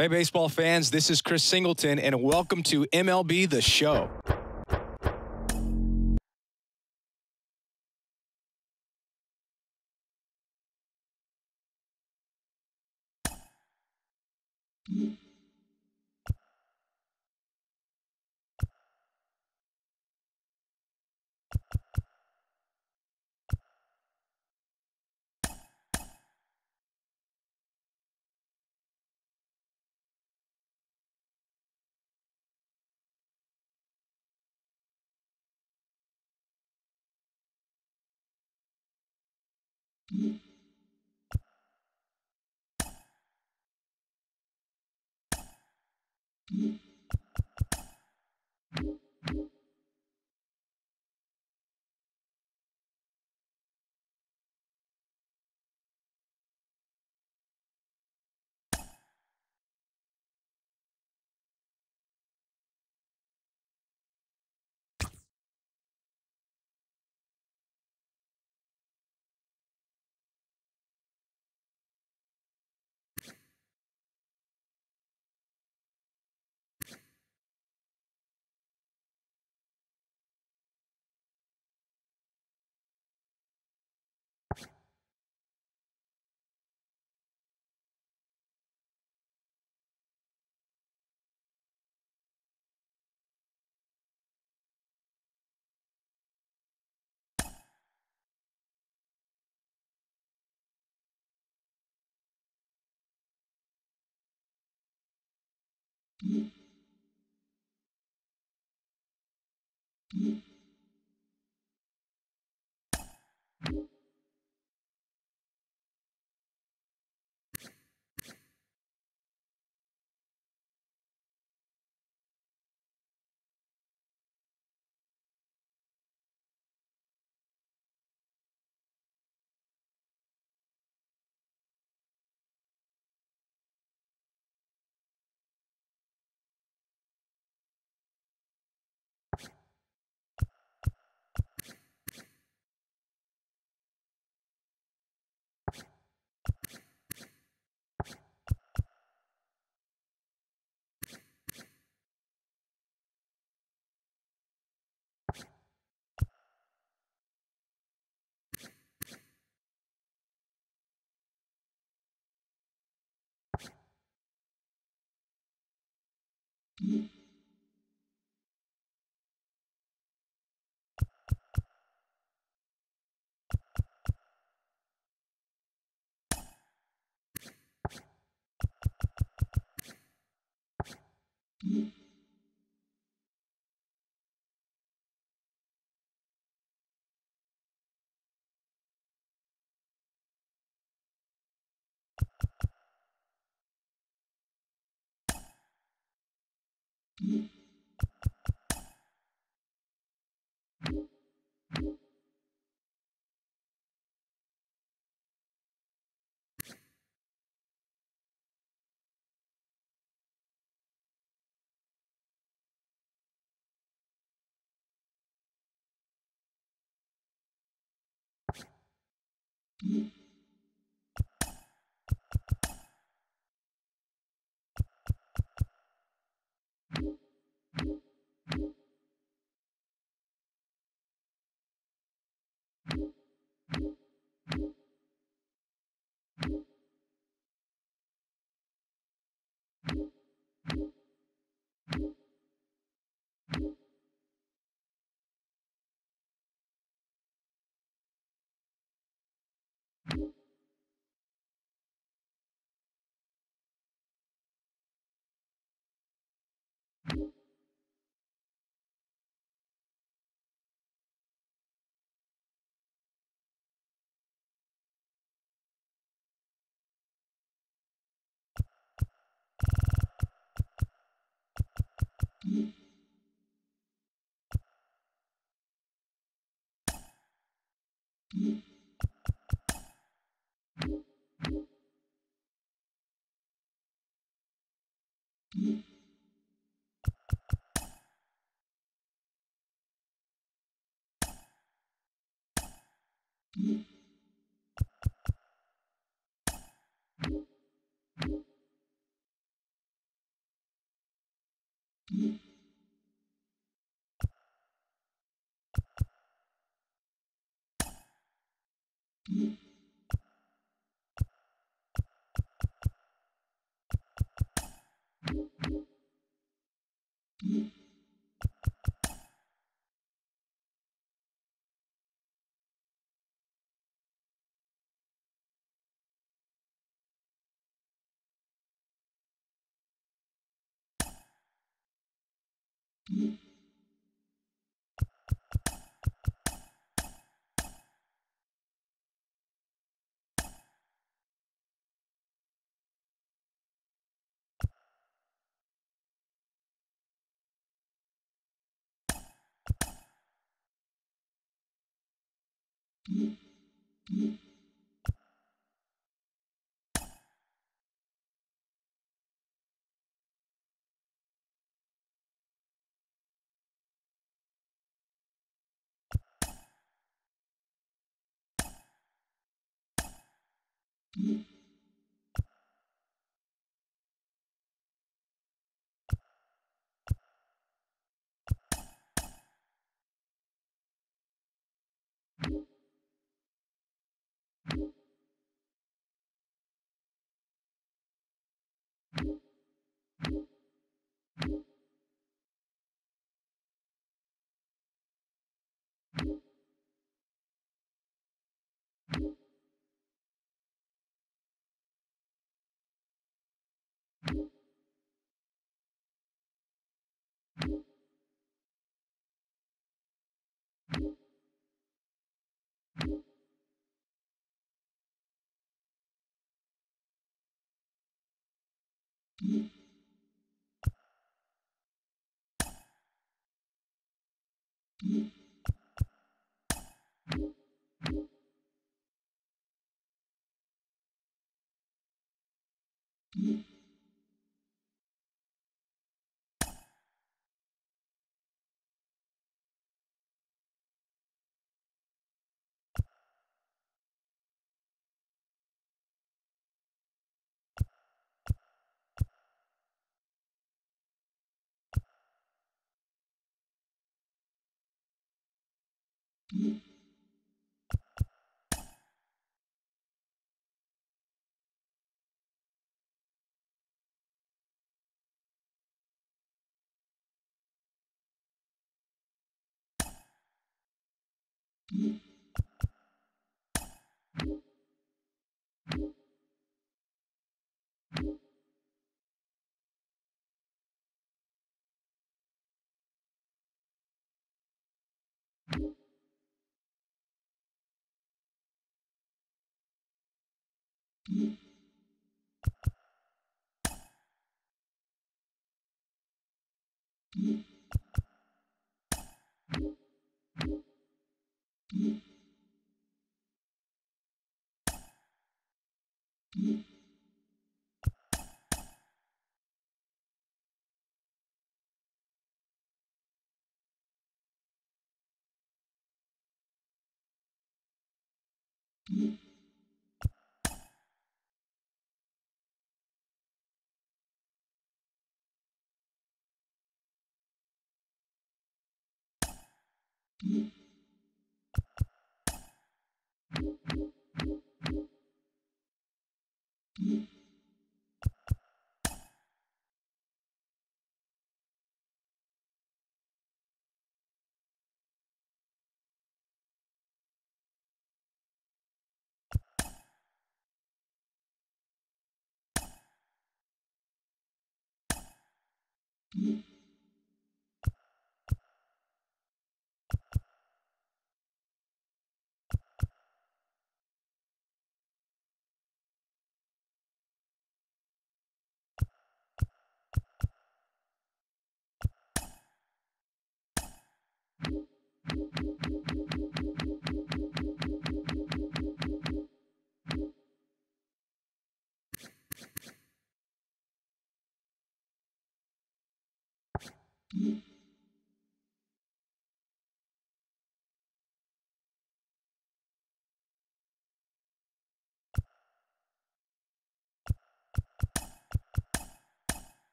Hey, baseball fans, this is Chris Singleton, and welcome to MLB The Show.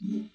you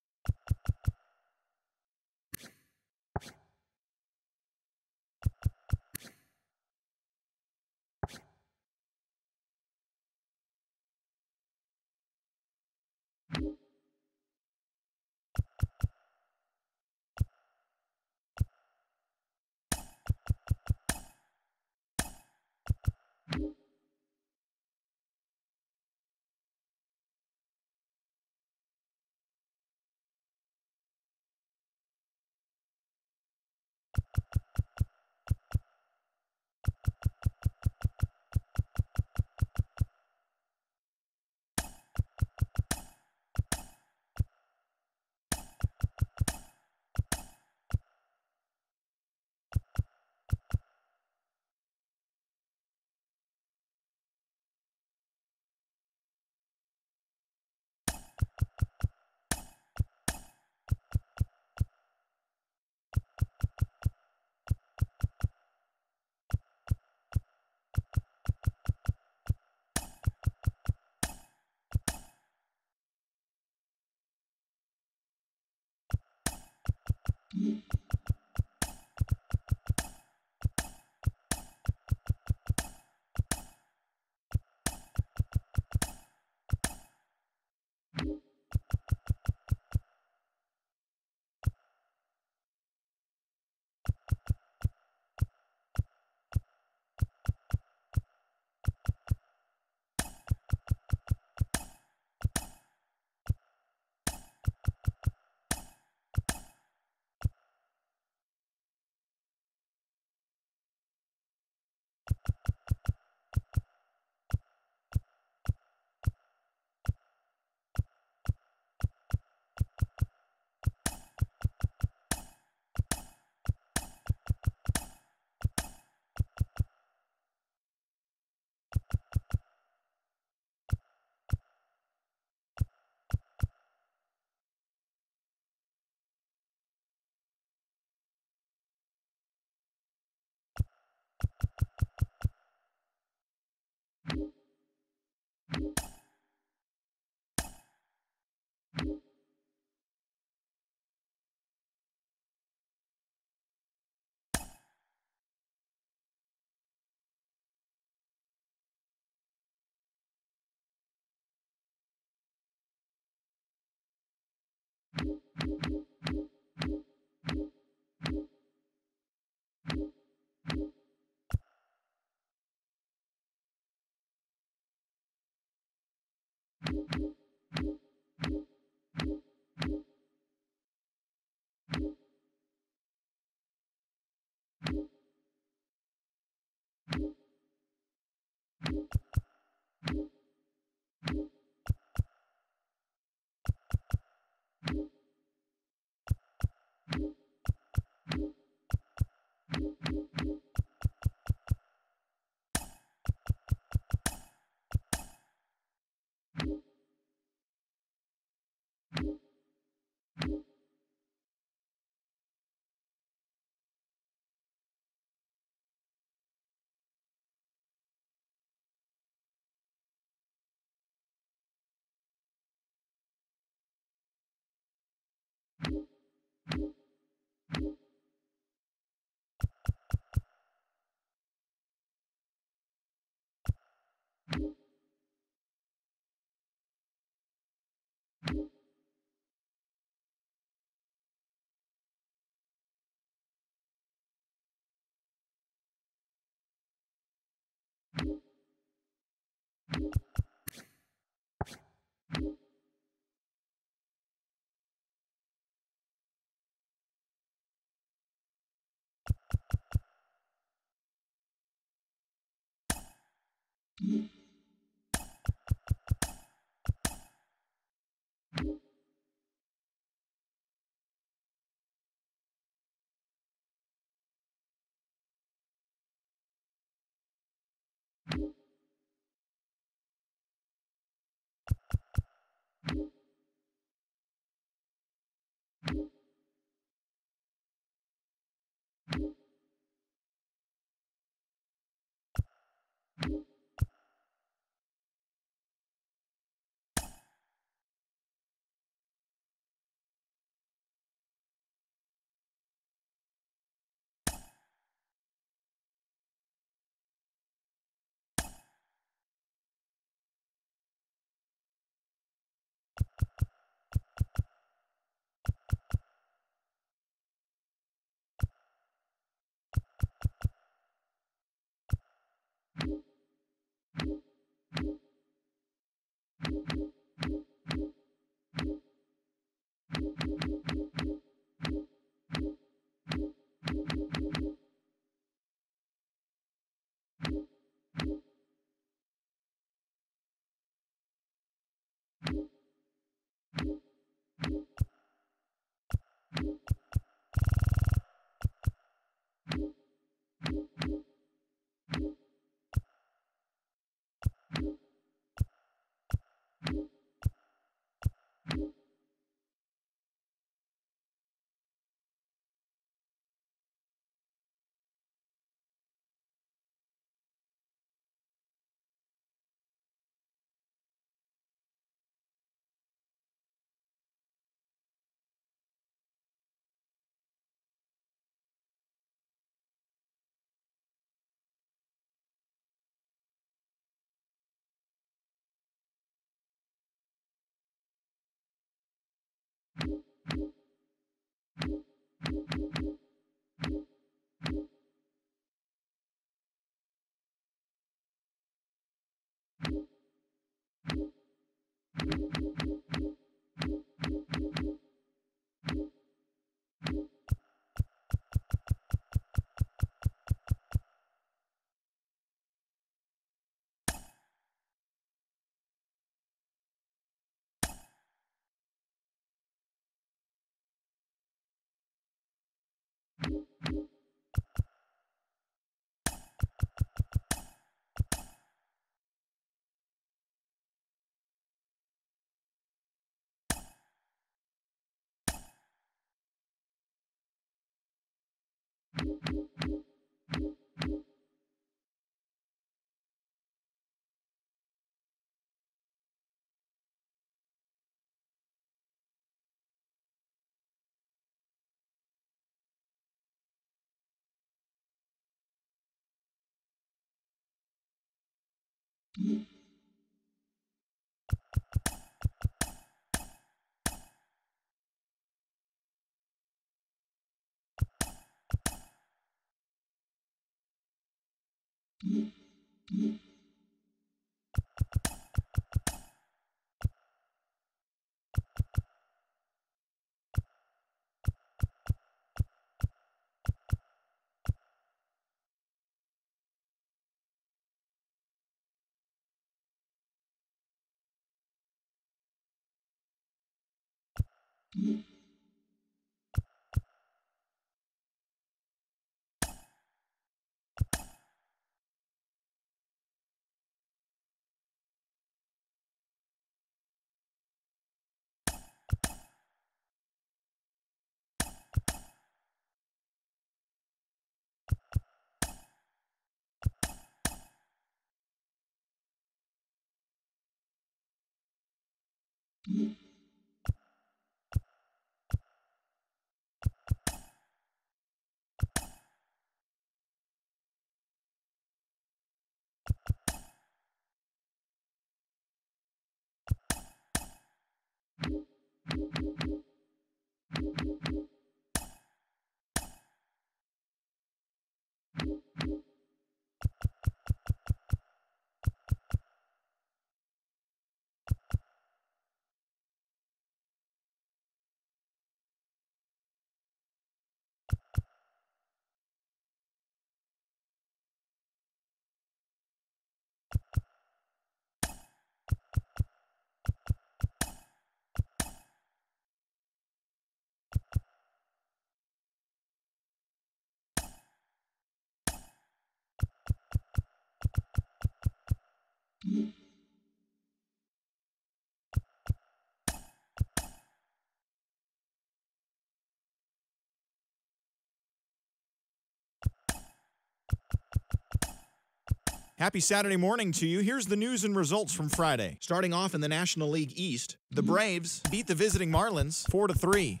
Happy Saturday morning to you. Here's the news and results from Friday. Starting off in the National League East, the Braves beat the visiting Marlins 4-3.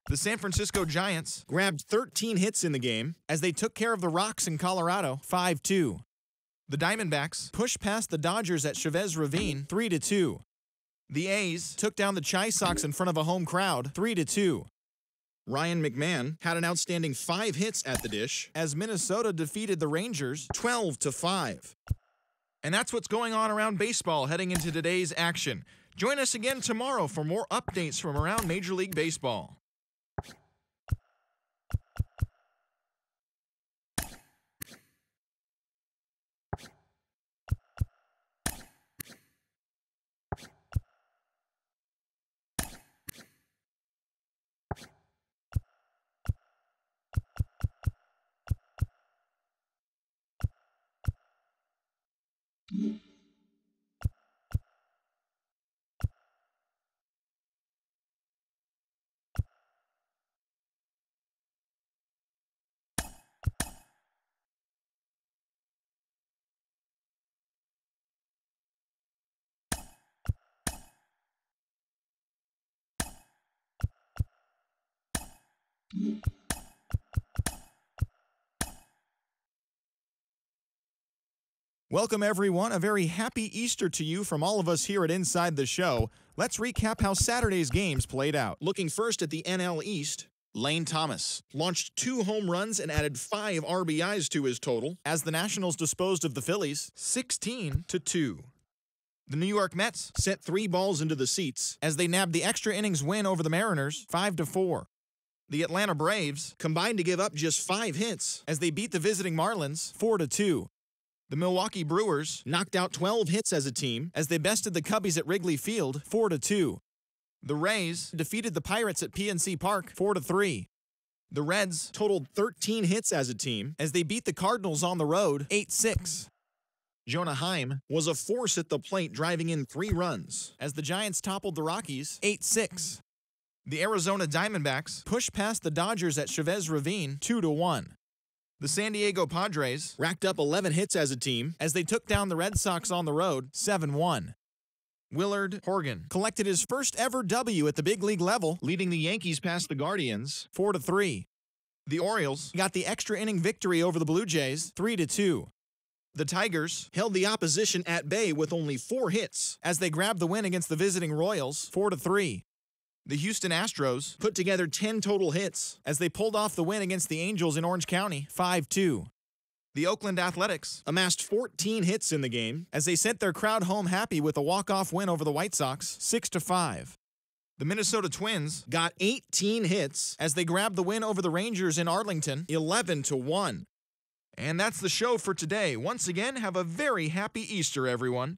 The San Francisco Giants grabbed 13 hits in the game as they took care of the Rocks in Colorado 5-2. The Diamondbacks pushed past the Dodgers at Chavez Ravine 3-2. The A's took down the Chi Sox in front of a home crowd 3-2. Ryan McMahon had an outstanding 5 hits at the dish as Minnesota defeated the Rangers 12-5. And that's what's going on around baseball heading into today's action. Join us again tomorrow for more updates from around Major League Baseball. Welcome, everyone. A very happy Easter to you from all of us here at Inside the Show. Let's recap how Saturday's games played out. Looking first at the NL East, Lane Thomas launched 2 home runs and added 5 RBIs to his total as the Nationals disposed of the Phillies 16-2. The New York Mets sent 3 balls into the seats as they nabbed the extra innings win over the Mariners 5-4. The Atlanta Braves combined to give up just 5 hits as they beat the visiting Marlins 4-2. The Milwaukee Brewers knocked out 12 hits as a team as they bested the Cubbies at Wrigley Field 4-2. The Rays defeated the Pirates at PNC Park 4-3. The Reds totaled 13 hits as a team as they beat the Cardinals on the road 8-6. Jonah Heim was a force at the plate, driving in 3 runs as the Giants toppled the Rockies 8-6. The Arizona Diamondbacks pushed past the Dodgers at Chavez Ravine 2-1. The San Diego Padres racked up 11 hits as a team as they took down the Red Sox on the road 7-1. Willard Horgan collected his first ever W at the big league level, leading the Yankees past the Guardians 4-3. The Orioles got the extra inning victory over the Blue Jays 3-2. The Tigers held the opposition at bay with only 4 hits as they grabbed the win against the visiting Royals 4-3. The Houston Astros put together 10 total hits as they pulled off the win against the Angels in Orange County 5-2. The Oakland Athletics amassed 14 hits in the game as they sent their crowd home happy with a walk-off win over the White Sox 6-5. The Minnesota Twins got 18 hits as they grabbed the win over the Rangers in Arlington 11-1. And that's the show for today. Once again, have a very happy Easter, everyone.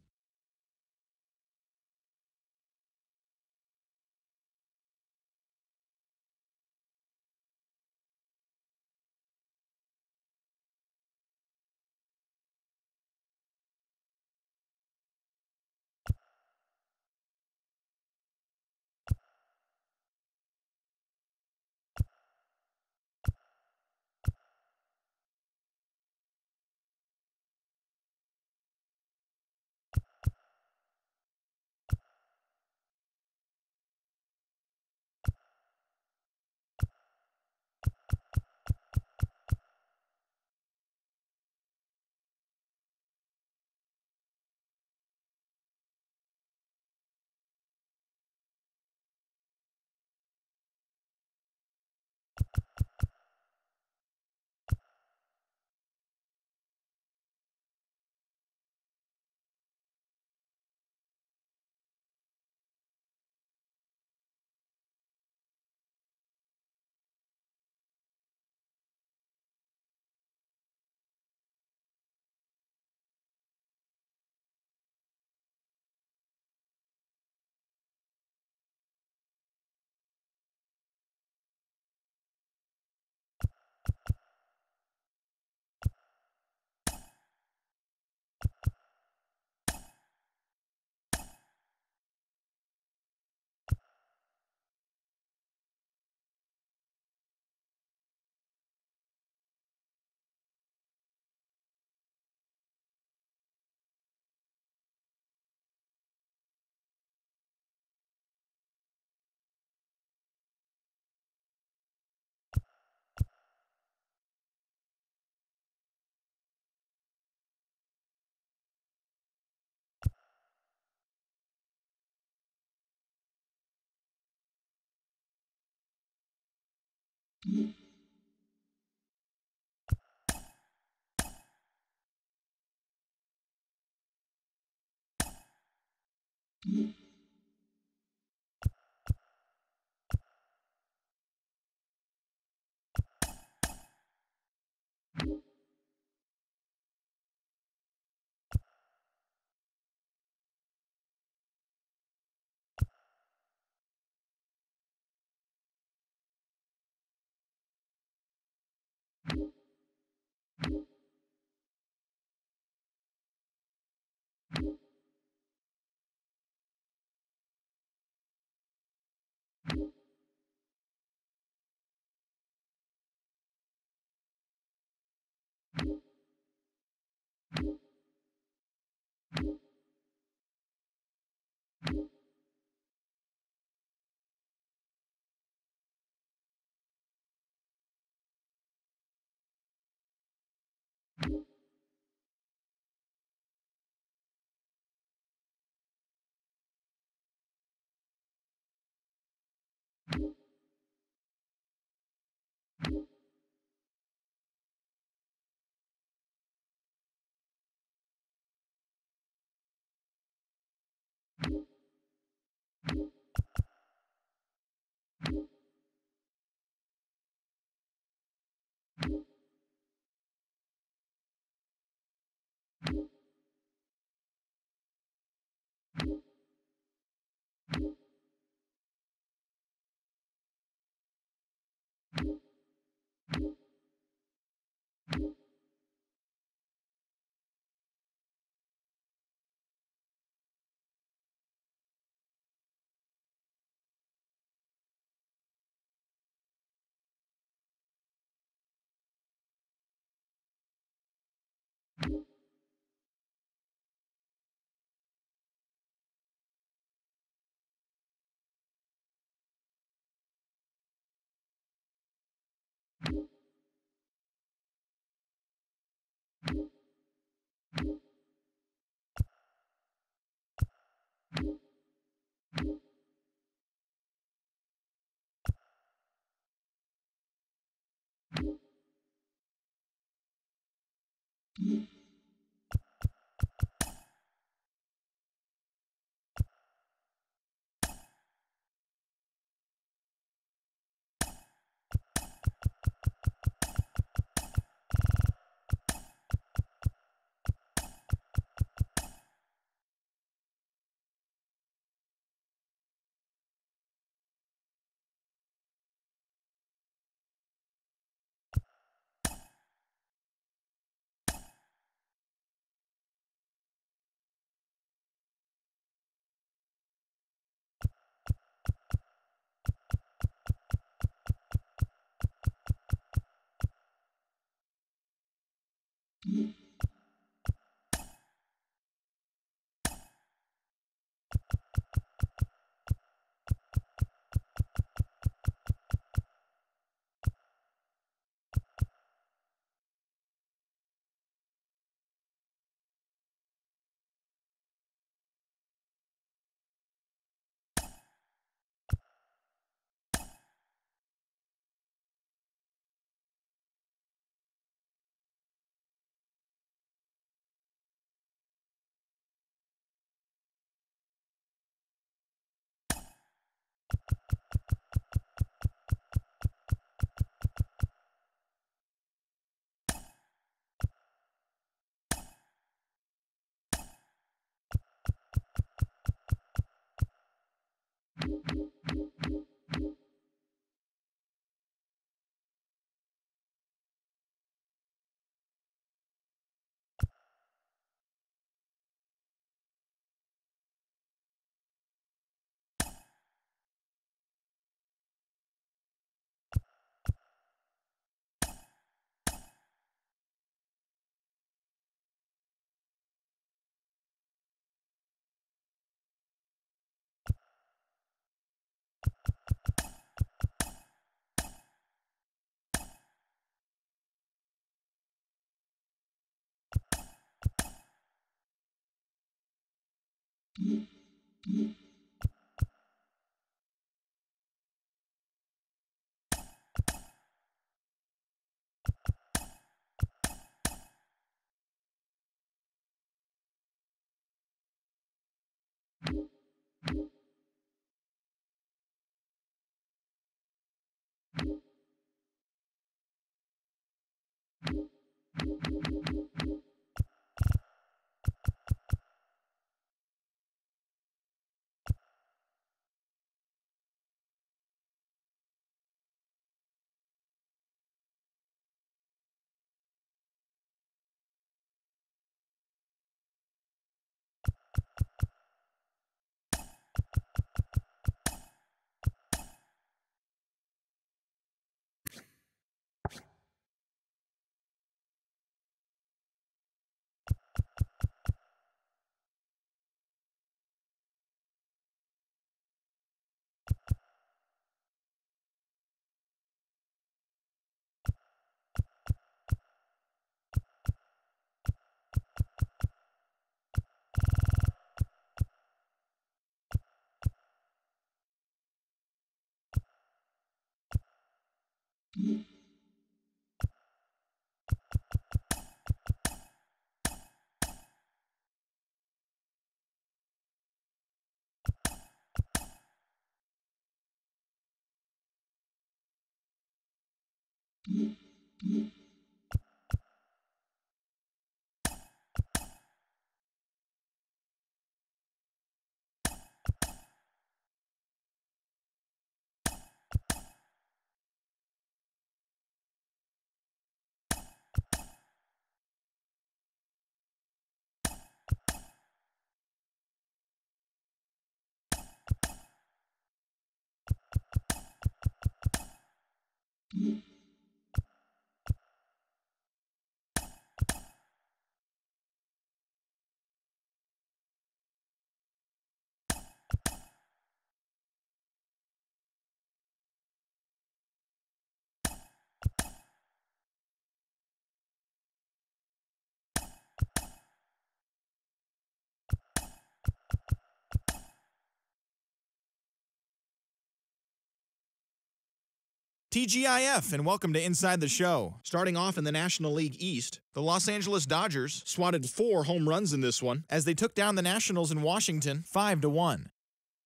TGIF, and welcome to Inside the Show. Starting off in the National League East, the Los Angeles Dodgers swatted 4 home runs in this one as they took down the Nationals in Washington 5-1.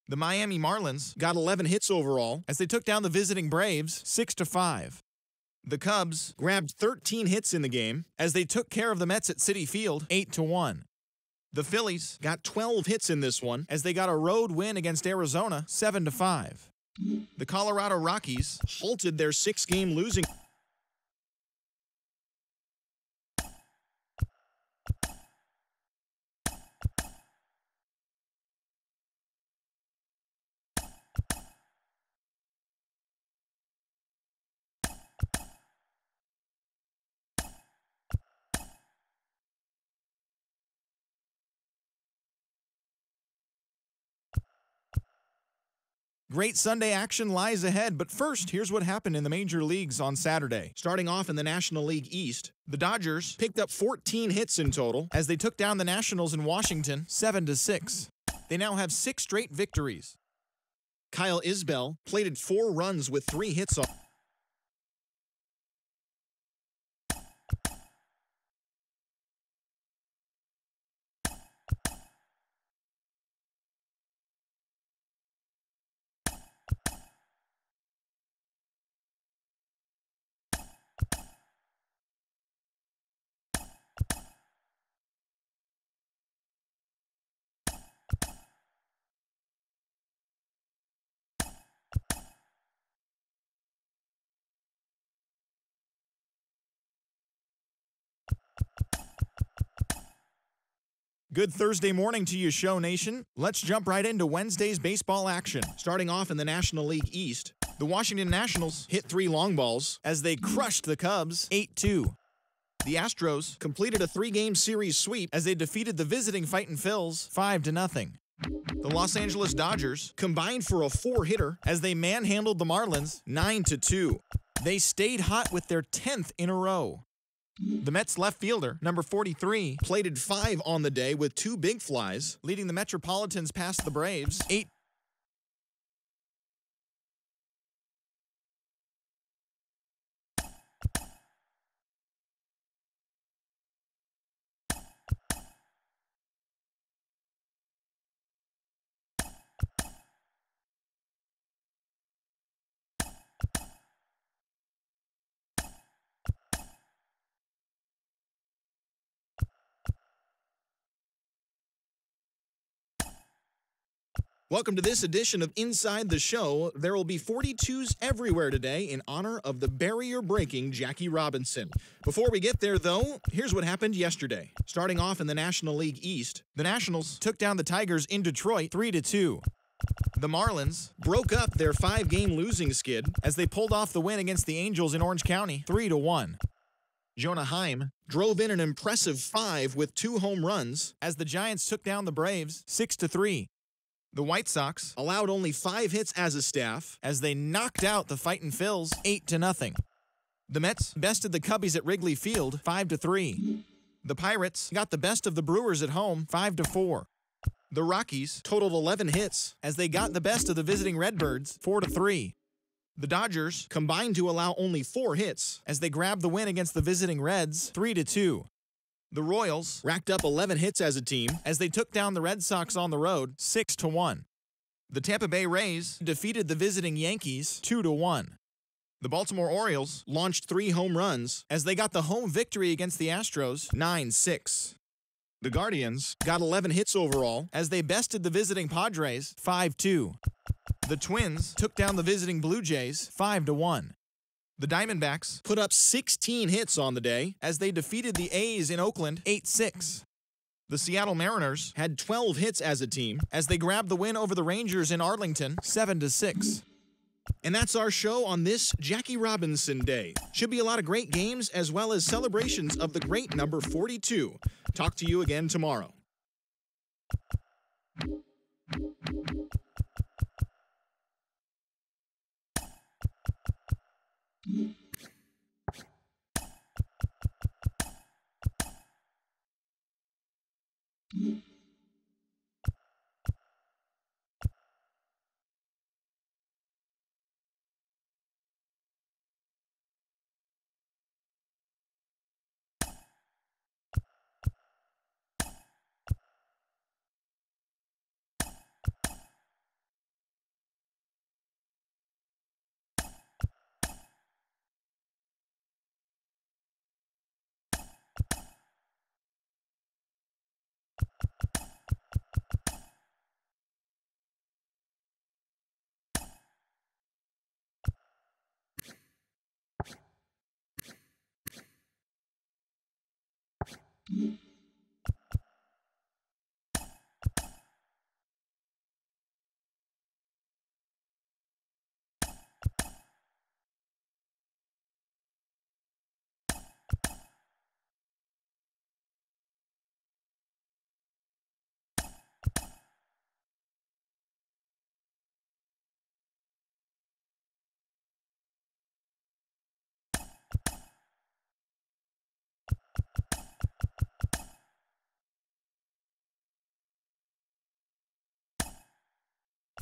The Miami Marlins got 11 hits overall as they took down the visiting Braves 6-5. The Cubs grabbed 13 hits in the game as they took care of the Mets at Citi Field 8-1. The Phillies got 12 hits in this one as they got a road win against Arizona 7-5. The Colorado Rockies halted their 6-game losing Great Sunday action lies ahead, but first, here's what happened in the major leagues on Saturday. Starting off in the National League East, the Dodgers picked up 14 hits in total as they took down the Nationals in Washington 7-6. They now have 6 straight victories. Kyle Isbell plated 4 runs with 3 hits on. Good Thursday morning to you, Show Nation. Let's jump right into Wednesday's baseball action. Starting off in the National League East, the Washington Nationals hit 3 long balls as they crushed the Cubs 8-2. The Astros completed a 3-game series sweep as they defeated the visiting Fightin' Phils 5-0. The Los Angeles Dodgers combined for a 4-hitter as they manhandled the Marlins 9-2. They stayed hot with their 10th in a row. The Mets left fielder, number 43, plated 5 on the day with 2 big flies, leading the Metropolitans past the Braves 8. Welcome to this edition of Inside the Show. There will be 42s everywhere today in honor of the barrier-breaking Jackie Robinson. Before we get there, though, here's what happened yesterday. Starting off in the National League East, the Nationals took down the Tigers in Detroit 3-2. The Marlins broke up their 5-game losing skid as they pulled off the win against the Angels in Orange County 3-1. Jonah Heim drove in an impressive 5 with 2 home runs as the Giants took down the Braves 6-3. The White Sox allowed only 5 hits as a staff as they knocked out the Fightin' Phils 8-0. The Mets bested the Cubbies at Wrigley Field 5-3. The Pirates got the best of the Brewers at home 5-4. The Rockies totaled 11 hits as they got the best of the visiting Redbirds 4-3. The Dodgers combined to allow only 4 hits as they grabbed the win against the visiting Reds 3-2. The Royals racked up 11 hits as a team as they took down the Red Sox on the road 6-1. The Tampa Bay Rays defeated the visiting Yankees 2-1. The Baltimore Orioles launched 3 home runs as they got the home victory against the Astros 9-6. The Guardians got 11 hits overall as they bested the visiting Padres 5-2. The Twins took down the visiting Blue Jays 5-1. The Diamondbacks put up 16 hits on the day as they defeated the A's in Oakland 8-6. The Seattle Mariners had 12 hits as a team as they grabbed the win over the Rangers in Arlington 7-6. And that's our show on this Jackie Robinson Day. Should be a lot of great games as well as celebrations of the great number 42. Talk to you again tomorrow.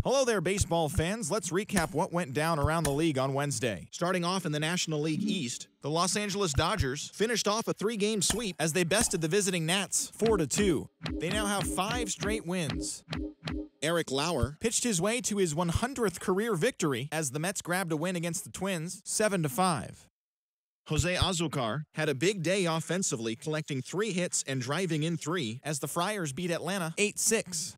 Hello there, baseball fans. Let's recap what went down around the league on Wednesday. Starting off in the National League East, the Los Angeles Dodgers finished off a 3-game sweep as they bested the visiting Nats 4-2. They now have 5 straight wins. Eric Lauer pitched his way to his 100th career victory as the Mets grabbed a win against the Twins 7-5. Jose Azocar had a big day offensively, collecting 3 hits and driving in 3 as the Friars beat Atlanta 8-6.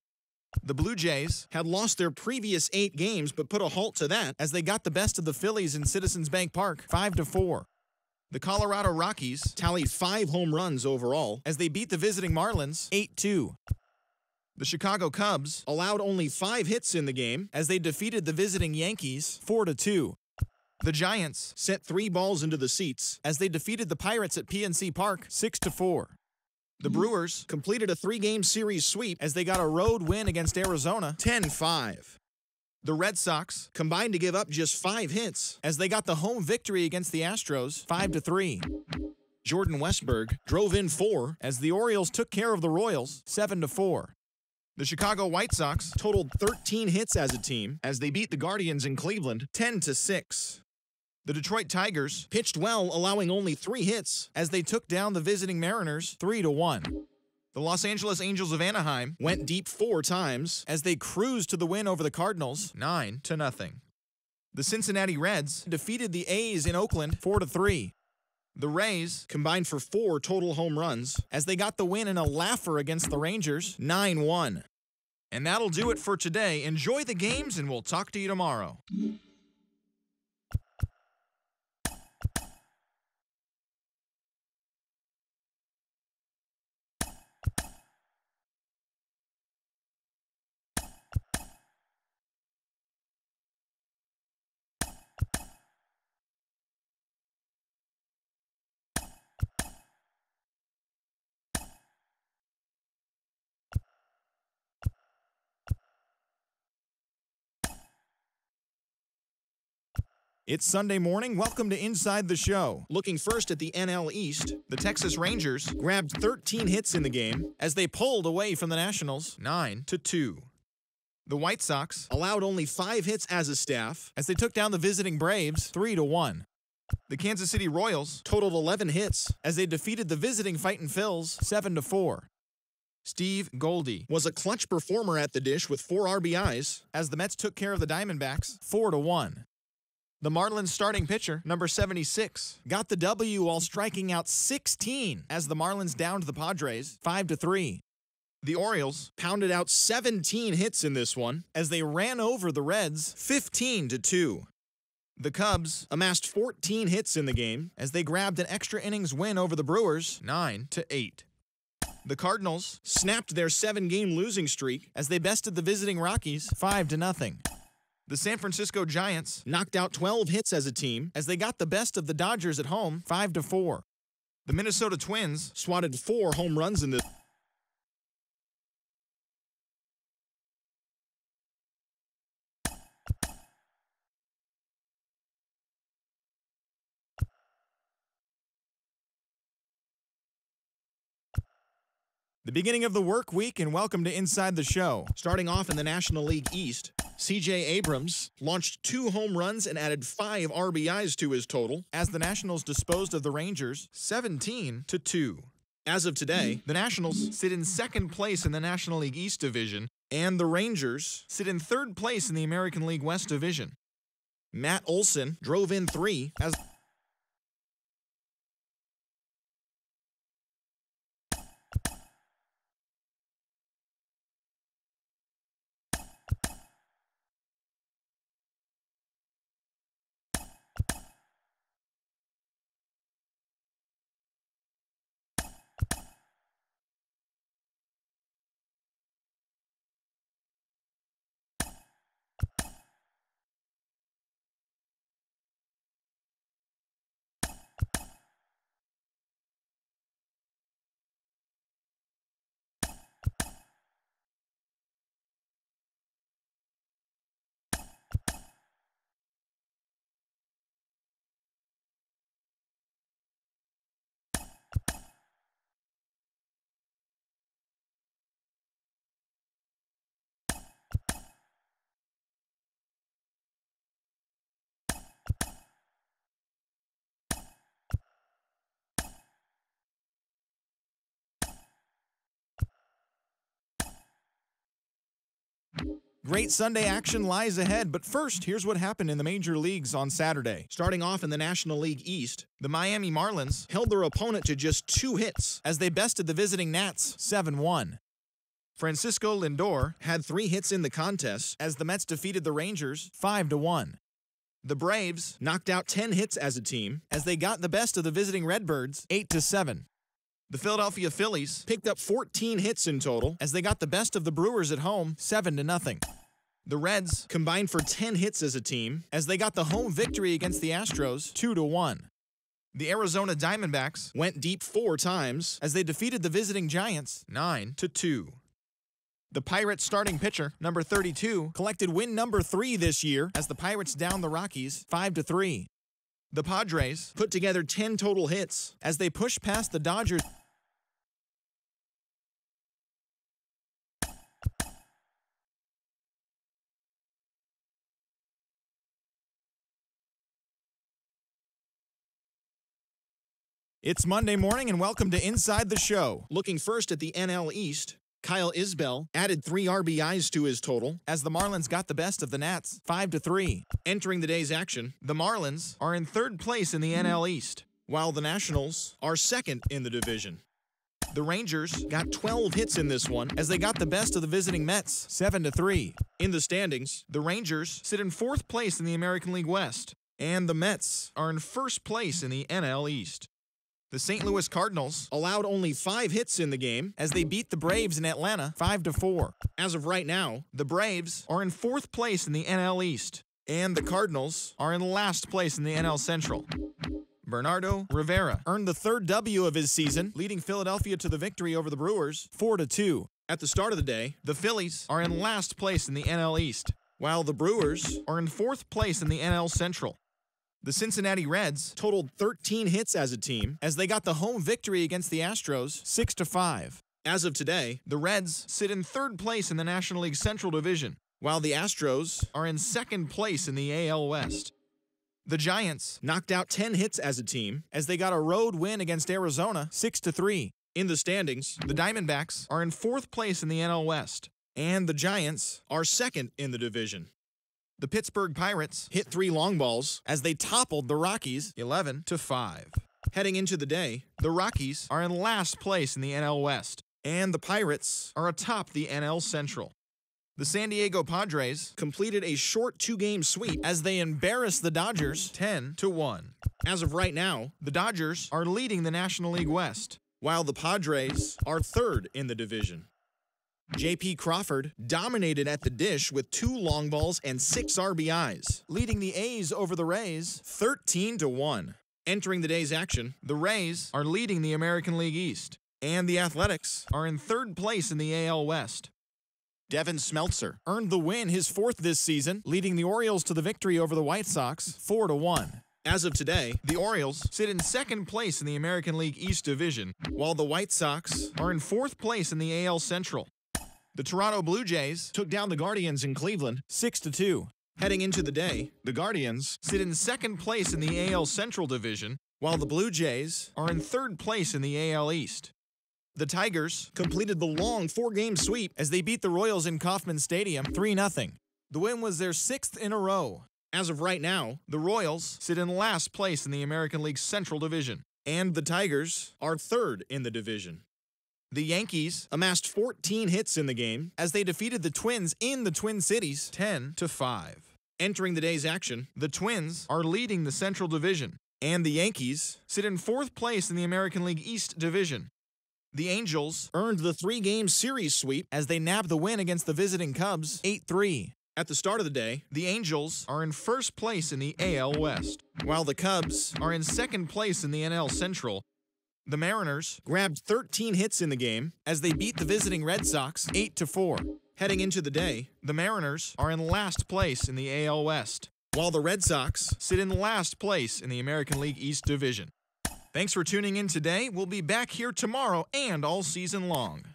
The Blue Jays had lost their previous 8 games but put a halt to that as they got the best of the Phillies in Citizens Bank Park 5-4. The Colorado Rockies tallied 5 home runs overall as they beat the visiting Marlins 8-2. The Chicago Cubs allowed only 5 hits in the game as they defeated the visiting Yankees 4-2. The Giants sent 3 balls into the seats as they defeated the Pirates at PNC Park 6-4. The Brewers completed a 3-game series sweep as they got a road win against Arizona 10-5. The Red Sox combined to give up just 5 hits as they got the home victory against the Astros 5-3. Jordan Westburg drove in 4 as the Orioles took care of the Royals 7-4. The Chicago White Sox totaled 13 hits as a team as they beat the Guardians in Cleveland 10-6. The Detroit Tigers pitched well, allowing only 3 hits as they took down the visiting Mariners 3-1. The Los Angeles Angels of Anaheim went deep 4 times as they cruised to the win over the Cardinals 9-0. The Cincinnati Reds defeated the A's in Oakland 4-3. The Rays combined for 4 total home runs as they got the win in a laugher against the Rangers 9-1. And that'll do it for today. Enjoy the games and we'll talk to you tomorrow. It's Sunday morning. Welcome to Inside the Show. Looking first at the NL East, the Texas Rangers grabbed 13 hits in the game as they pulled away from the Nationals 9-2. The White Sox allowed only 5 hits as a staff as they took down the visiting Braves 3-1. The Kansas City Royals totaled 11 hits as they defeated the visiting Fightin' Phils 7-4. Steve Goldie was a clutch performer at the dish with 4 RBIs as the Mets took care of the Diamondbacks 4-1. The Marlins starting pitcher, number 76, got the W while striking out 16 as the Marlins downed the Padres 5-3. The Orioles pounded out 17 hits in this one as they ran over the Reds 15-2. The Cubs amassed 14 hits in the game as they grabbed an extra innings win over the Brewers 9-8. The Cardinals snapped their 7-game losing streak as they bested the visiting Rockies 5-0. The San Francisco Giants knocked out 12 hits as a team as they got the best of the Dodgers at home 5-4. The Minnesota Twins swatted 4 home runs in this. The beginning of the work week, and welcome to Inside the Show. Starting off in the National League East, C.J. Abrams launched 2 home runs and added 5 RBIs to his total as the Nationals disposed of the Rangers 17-2. As of today, the Nationals sit in second place in the National League East Division, and the Rangers sit in third place in the American League West Division. Matt Olson drove in 3 as Great Sunday action lies ahead, but first, here's what happened in the major leagues on Saturday. Starting off in the National League East, the Miami Marlins held their opponent to just 2 hits as they bested the visiting Nats 7-1. Francisco Lindor had 3 hits in the contest as the Mets defeated the Rangers 5-1. The Braves knocked out 10 hits as a team as they got the best of the visiting Redbirds 8-7. The Philadelphia Phillies picked up 14 hits in total as they got the best of the Brewers at home 7-0. The Reds combined for 10 hits as a team as they got the home victory against the Astros 2-1. The Arizona Diamondbacks went deep 4 times as they defeated the visiting Giants 9-2. The Pirates starting pitcher, number 32, collected win number 3 this year as the Pirates downed the Rockies 5-3. The Padres put together 10 total hits as they pushed past the Dodgers. It's Monday morning and welcome to Inside the Show. Looking first at the NL East, Kyle Isbell added 3 RBIs to his total as the Marlins got the best of the Nats 5-3. Entering the day's action, the Marlins are in 3rd place in the NL East, while the Nationals are 2nd in the division. The Rangers got 12 hits in this one as they got the best of the visiting Mets 7-3. In the standings, the Rangers sit in 4th place in the American League West, and the Mets are in 1st place in the NL East. The St. Louis Cardinals allowed only 5 hits in the game as they beat the Braves in Atlanta 5-4. As of right now, the Braves are in 4th place in the NL East, and the Cardinals are in last place in the NL Central. Bernardo Rivera earned the 3rd W of his season, leading Philadelphia to the victory over the Brewers 4-2. At the start of the day, the Phillies are in last place in the NL East, while the Brewers are in 4th place in the NL Central. The Cincinnati Reds totaled 13 hits as a team as they got the home victory against the Astros 6-5. As of today, the Reds sit in 3rd place in the National League Central Division, while the Astros are in 2nd place in the AL West. The Giants knocked out 10 hits as a team as they got a road win against Arizona 6-3. In the standings, the Diamondbacks are in 4th place in the NL West, and the Giants are 2nd in the division. The Pittsburgh Pirates hit 3 long balls as they toppled the Rockies 11-5. Heading into the day, the Rockies are in last place in the NL West, and the Pirates are atop the NL Central. The San Diego Padres completed a short 2-game sweep as they embarrassed the Dodgers 10-1. As of right now, the Dodgers are leading the National League West, while the Padres are 3rd in the division. J.P. Crawford dominated at the dish with 2 long balls and 6 RBIs, leading the A's over the Rays 13-1. Entering the day's action, the Rays are leading the American League East, and the Athletics are in 3rd place in the AL West. Devin Smeltzer earned the win, his 4th this season, leading the Orioles to the victory over the White Sox 4-1. As of today, the Orioles sit in 2nd place in the American League East Division, while the White Sox are in 4th place in the AL Central. The Toronto Blue Jays took down the Guardians in Cleveland 6-2. Heading into the day, the Guardians sit in 2nd place in the AL Central Division, while the Blue Jays are in 3rd place in the AL East. The Tigers completed the long 4-game sweep as they beat the Royals in Kauffman Stadium 3-0. The win was their 6th in a row. As of right now, the Royals sit in last place in the American League Central Division, and the Tigers are 3rd in the division. The Yankees amassed 14 hits in the game as they defeated the Twins in the Twin Cities 10-5. Entering the day's action, the Twins are leading the Central Division, and the Yankees sit in 4th place in the American League East Division. The Angels earned the 3-game series sweep as they nabbed the win against the visiting Cubs 8-3. At the start of the day, the Angels are in 1st place in the AL West, while the Cubs are in 2nd place in the NL Central. The Mariners grabbed 13 hits in the game as they beat the visiting Red Sox 8-4. Heading into the day, the Mariners are in last place in the AL West, while the Red Sox sit in last place in the American League East Division. Thanks for tuning in today. We'll be back here tomorrow and all season long.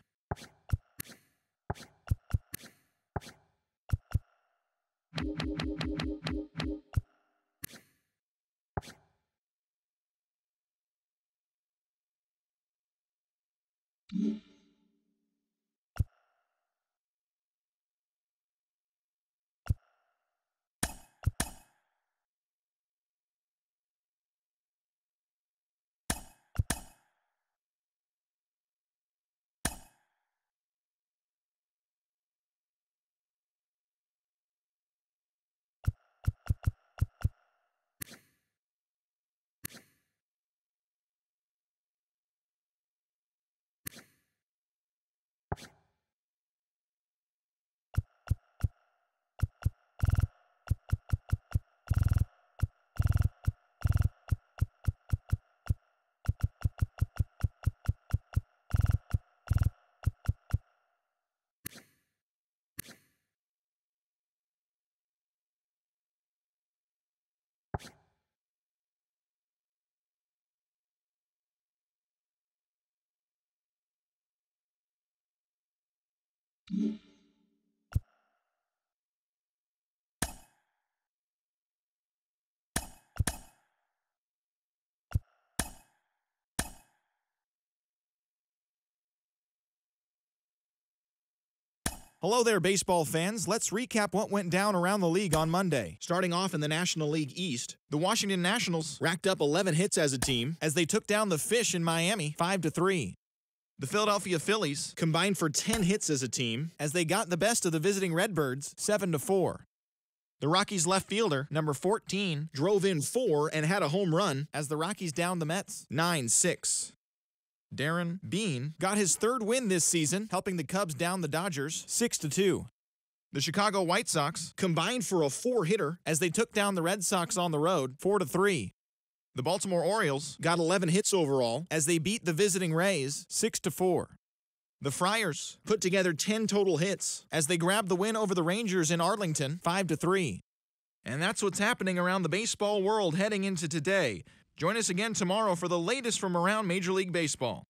Hello there, baseball fans. Let's recap what went down around the league on Monday. Starting off in the National League East, the Washington Nationals racked up 11 hits as a team as they took down the Fish in Miami 5-3. The Philadelphia Phillies combined for 10 hits as a team as they got the best of the visiting Redbirds 7-4. The Rockies left fielder, number 14, drove in 4 and had a home run as the Rockies downed the Mets 9-6. Darren Bean got his third win this season, helping the Cubs down the Dodgers 6-2. The Chicago White Sox combined for a 4-hitter as they took down the Red Sox on the road 4-3. The Baltimore Orioles got 11 hits overall as they beat the visiting Rays 6-4. The Friars put together 10 total hits as they grabbed the win over the Rangers in Arlington 5-3. And that's what's happening around the baseball world heading into today. Join us again tomorrow for the latest from around Major League Baseball.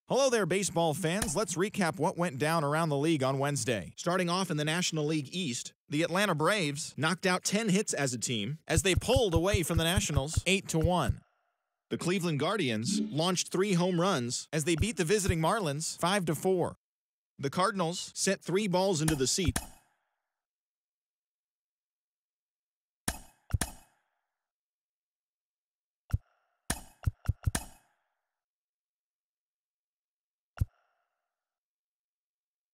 Hello there, baseball fans. Let's recap what went down around the league on Wednesday. Starting off in the National League East, the Atlanta Braves knocked out 10 hits as a team as they pulled away from the Nationals 8-1. The Cleveland Guardians launched 3 home runs as they beat the visiting Marlins 5-4. The Cardinals sent 3 balls into the seat.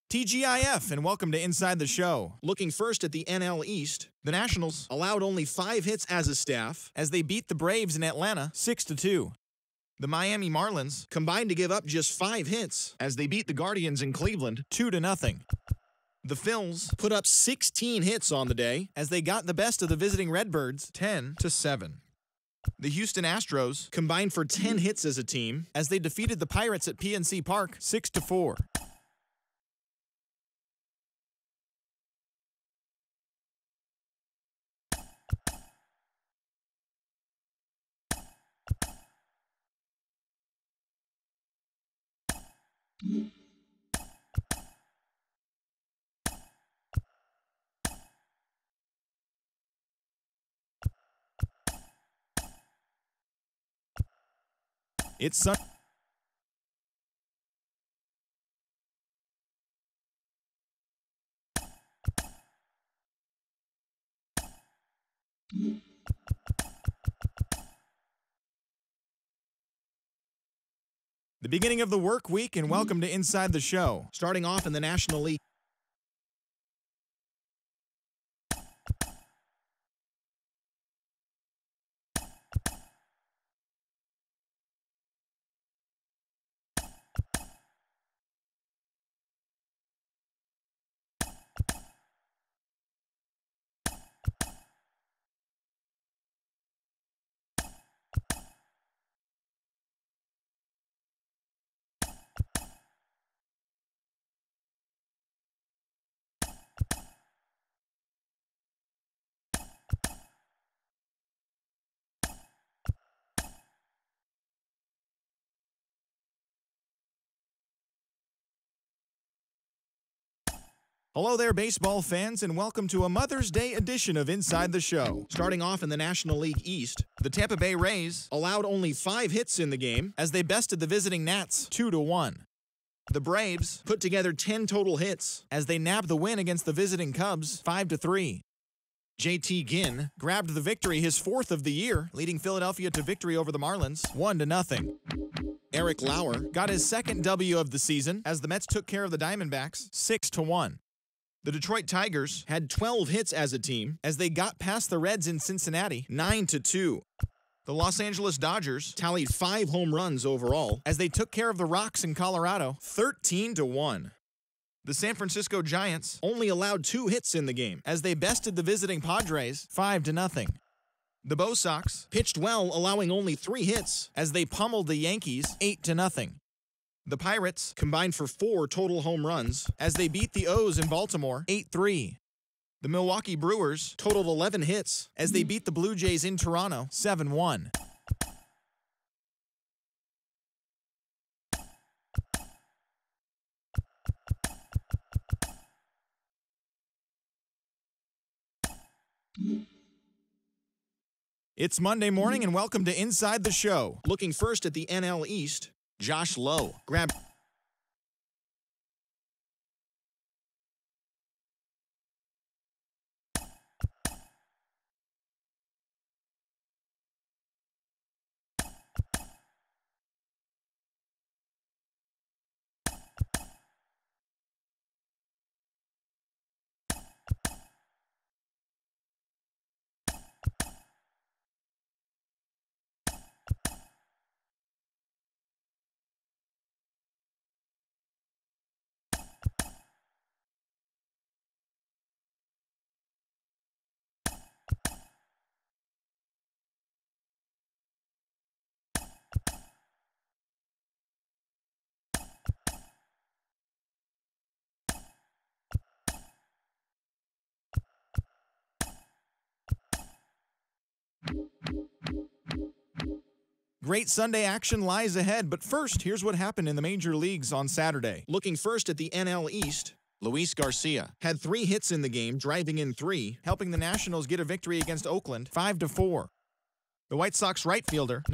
TGIF, and welcome to Inside the Show. Looking first at the NL East, the Nationals allowed only 5 hits as a staff as they beat the Braves in Atlanta 6-2. The Miami Marlins combined to give up just 5 hits as they beat the Guardians in Cleveland 2-0. The Phils put up 16 hits on the day as they got the best of the visiting Redbirds 10-7. The Houston Astros combined for 10 hits as a team as they defeated the Pirates at PNC Park 6-4. It's Sun. The beginning of the work week, and welcome to Inside the Show. Starting off in the National League. Hello there, baseball fans, and welcome to a Mother's Day edition of Inside the Show. Starting off in the National League East, the Tampa Bay Rays allowed only 5 hits in the game as they bested the visiting Nats 2-1. The Braves put together 10 total hits as they nabbed the win against the visiting Cubs 5-3. JT Ginn grabbed the victory, his 4th of the year, leading Philadelphia to victory over the Marlins 1-0. Eric Lauer got his 2nd W of the season as the Mets took care of the Diamondbacks 6-1. The Detroit Tigers had 12 hits as a team as they got past the Reds in Cincinnati 9-2. The Los Angeles Dodgers tallied 5 home runs overall as they took care of the Rocks in Colorado 13-1. The San Francisco Giants only allowed 2 hits in the game as they bested the visiting Padres 5-0. The Bo Sox pitched well, allowing only 3 hits as they pummeled the Yankees 8-0. The Pirates combined for 4 total home runs as they beat the O's in Baltimore 8-3. The Milwaukee Brewers totaled 11 hits as they beat the Blue Jays in Toronto 7-1. It's Monday morning and welcome to Inside the Show. Looking first at the NL East, Josh Lowe grabbed Great Sunday action lies ahead, but first, here's what happened in the major leagues on Saturday. Looking first at the NL East, Luis Garcia had 3 hits in the game, driving in 3, helping the Nationals get a victory against Oakland 5-4. The White Sox right fielder,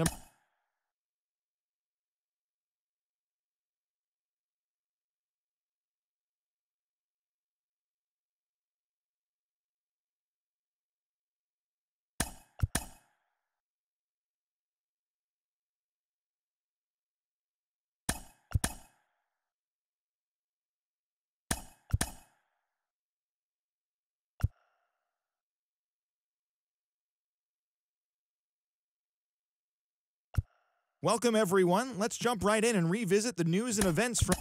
Welcome everyone. Let's jump right in and revisit the news and events from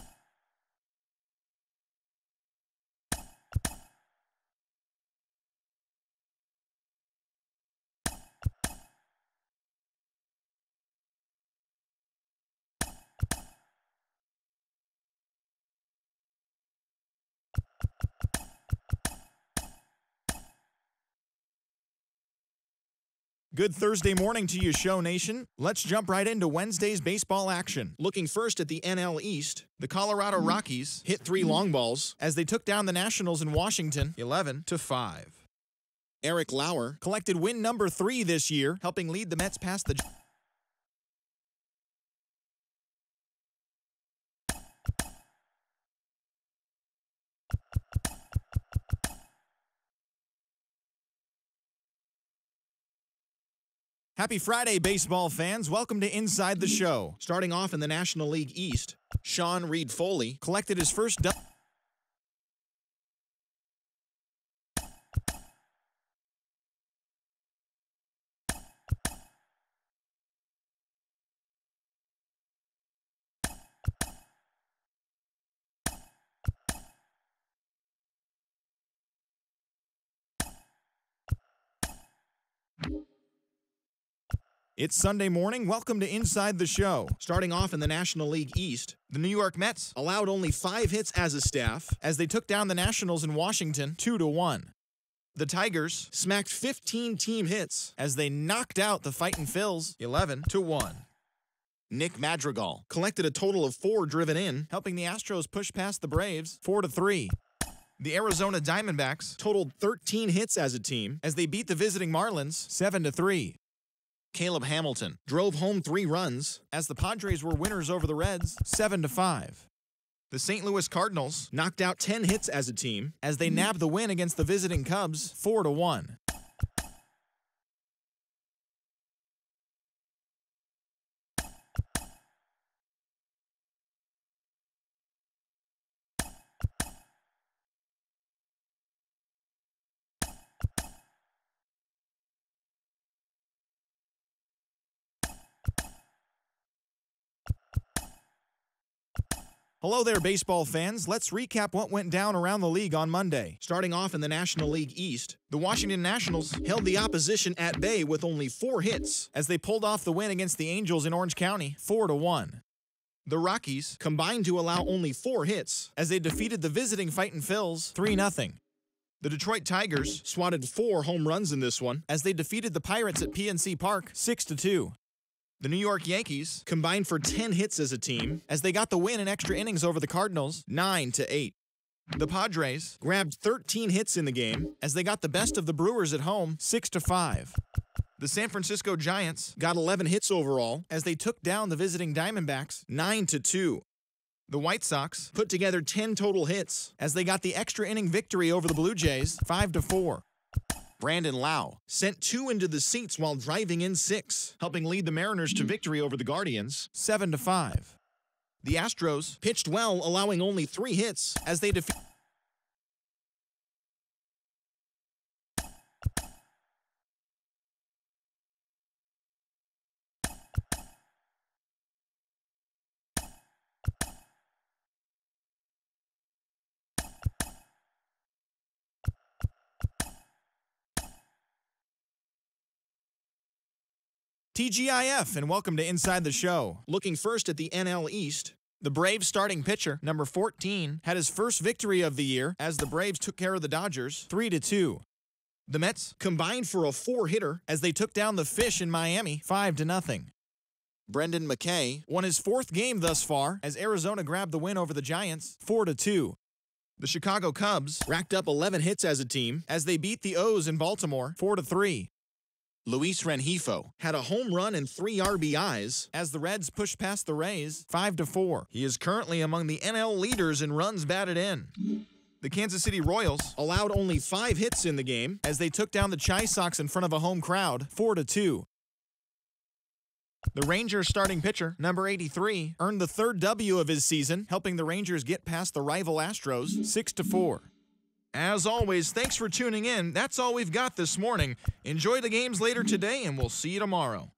Good Thursday morning to you, Show Nation. Let's jump right into Wednesday's baseball action. Looking first at the NL East, the Colorado Rockies hit 3 long balls as they took down the Nationals in Washington 11-5. Eric Lauer collected win number 3 this year, helping lead the Mets past the Happy Friday, baseball fans. Welcome to Inside the Show. Starting off in the National League East, Sean Reed Foley collected his first It's Sunday morning. Welcome to Inside the Show. Starting off in the National League East, the New York Mets allowed only 5 hits as a staff as they took down the Nationals in Washington 2-1. The Tigers smacked 15 team hits as they knocked out the Fightin' Phils 11-1. Nick Madrigal collected a total of 4 driven in, helping the Astros push past the Braves 4-3. The Arizona Diamondbacks totaled 13 hits as a team as they beat the visiting Marlins 7-3. Caleb Hamilton drove home 3 runs as the Padres were winners over the Reds 7-5. The St. Louis Cardinals knocked out 10 hits as a team as they nabbed the win against the visiting Cubs 4-1. Hello there, baseball fans. Let's recap what went down around the league on Monday. Starting off in the National League East, the Washington Nationals held the opposition at bay with only 4 hits as they pulled off the win against the Angels in Orange County 4-1. The Rockies combined to allow only 4 hits as they defeated the visiting Fightin' Phils 3-0. The Detroit Tigers swatted 4 home runs in this one as they defeated the Pirates at PNC Park 6-2. The New York Yankees combined for 10 hits as a team as they got the win in extra innings over the Cardinals 9-8. The Padres grabbed 13 hits in the game as they got the best of the Brewers at home 6-5. The San Francisco Giants got 11 hits overall as they took down the visiting Diamondbacks 9-2. The White Sox put together 10 total hits as they got the extra inning victory over the Blue Jays 5-4. Brandon Lau sent 2 into the seats while driving in 6, helping lead the Mariners to victory over the Guardians 7-5. The Astros pitched well, allowing only 3 hits as they defeated TGIF, and welcome to Inside the Show. Looking first at the NL East, the Braves starting pitcher, number 14, had his first victory of the year as the Braves took care of the Dodgers 3-2. The Mets combined for a 4-hitter as they took down the Fish in Miami 5-0. Brendan McKay won his 4th game thus far as Arizona grabbed the win over the Giants 4-2. The Chicago Cubs racked up 11 hits as a team as they beat the O's in Baltimore 4-3. Luis Rengifo had a home run and 3 RBIs as the Reds pushed past the Rays 5-4. He is currently among the NL leaders in runs batted in. The Kansas City Royals allowed only 5 hits in the game as they took down the Chi Sox in front of a home crowd 4-2. The Rangers starting pitcher, number 83, earned the 3rd W of his season, helping the Rangers get past the rival Astros 6-4. As always, thanks for tuning in. That's all we've got this morning. Enjoy the games later today, and we'll see you tomorrow.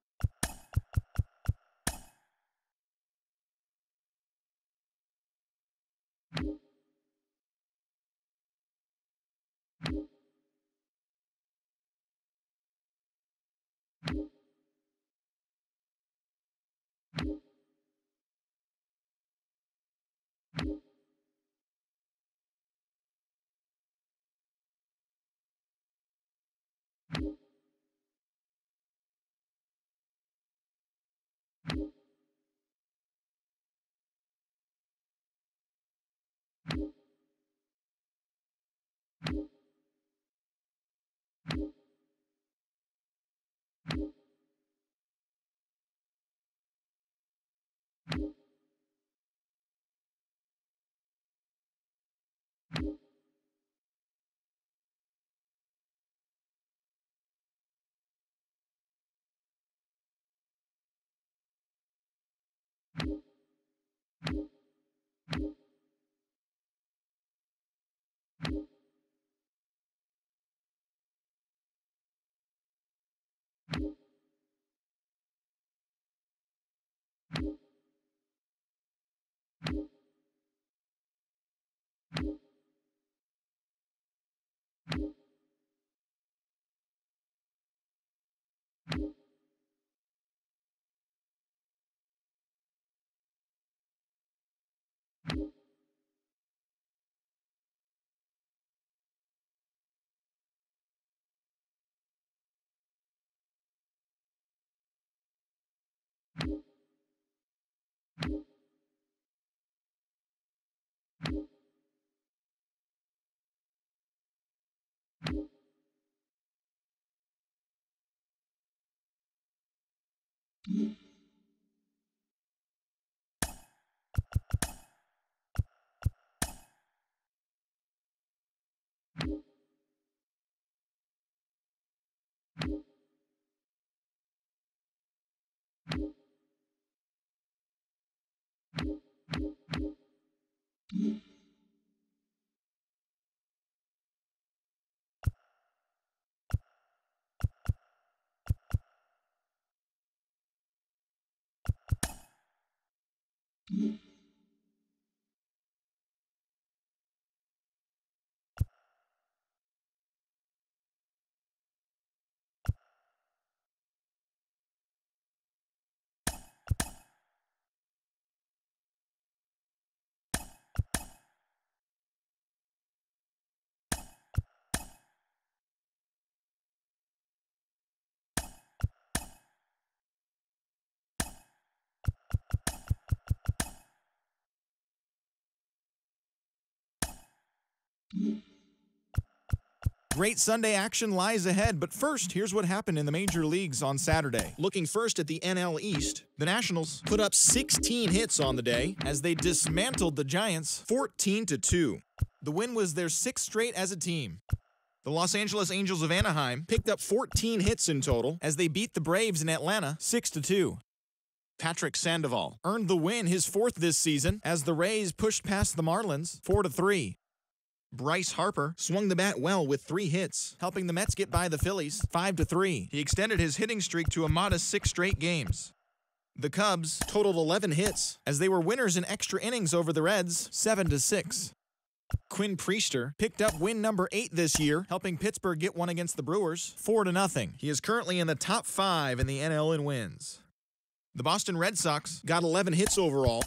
Great Sunday action lies ahead, but first, here's what happened in the major leagues on Saturday. Looking first at the NL East, the Nationals put up 16 hits on the day as they dismantled the Giants 14-2. The win was their 6th straight as a team. The Los Angeles Angels of Anaheim picked up 14 hits in total as they beat the Braves in Atlanta 6-2. Patrick Sandoval earned the win, his 4th this season, as the Rays pushed past the Marlins 4-3. Bryce Harper swung the bat well with 3 hits, helping the Mets get by the Phillies 5-3. He extended his hitting streak to a modest 6 straight games. The Cubs totaled 11 hits as they were winners in extra innings over the Reds 7-6. Quinn Priester picked up win number 8 this year, helping Pittsburgh get one against the Brewers 4-0. He is currently in the top 5 in the NL in wins. The Boston Red Sox got 11 hits overall.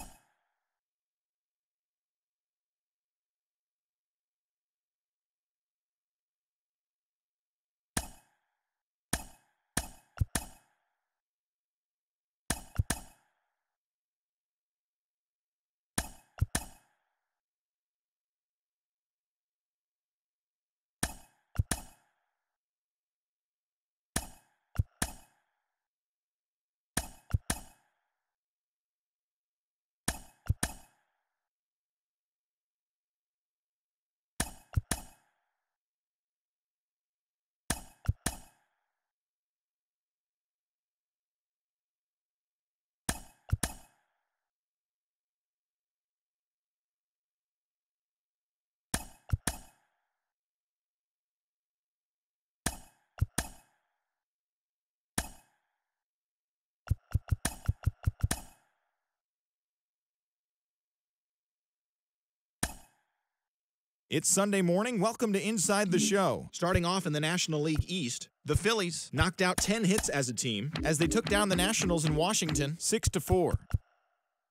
It's Sunday morning. Welcome to Inside the Show. Starting off in the National League East, the Phillies knocked out 10 hits as a team as they took down the Nationals in Washington 6-4.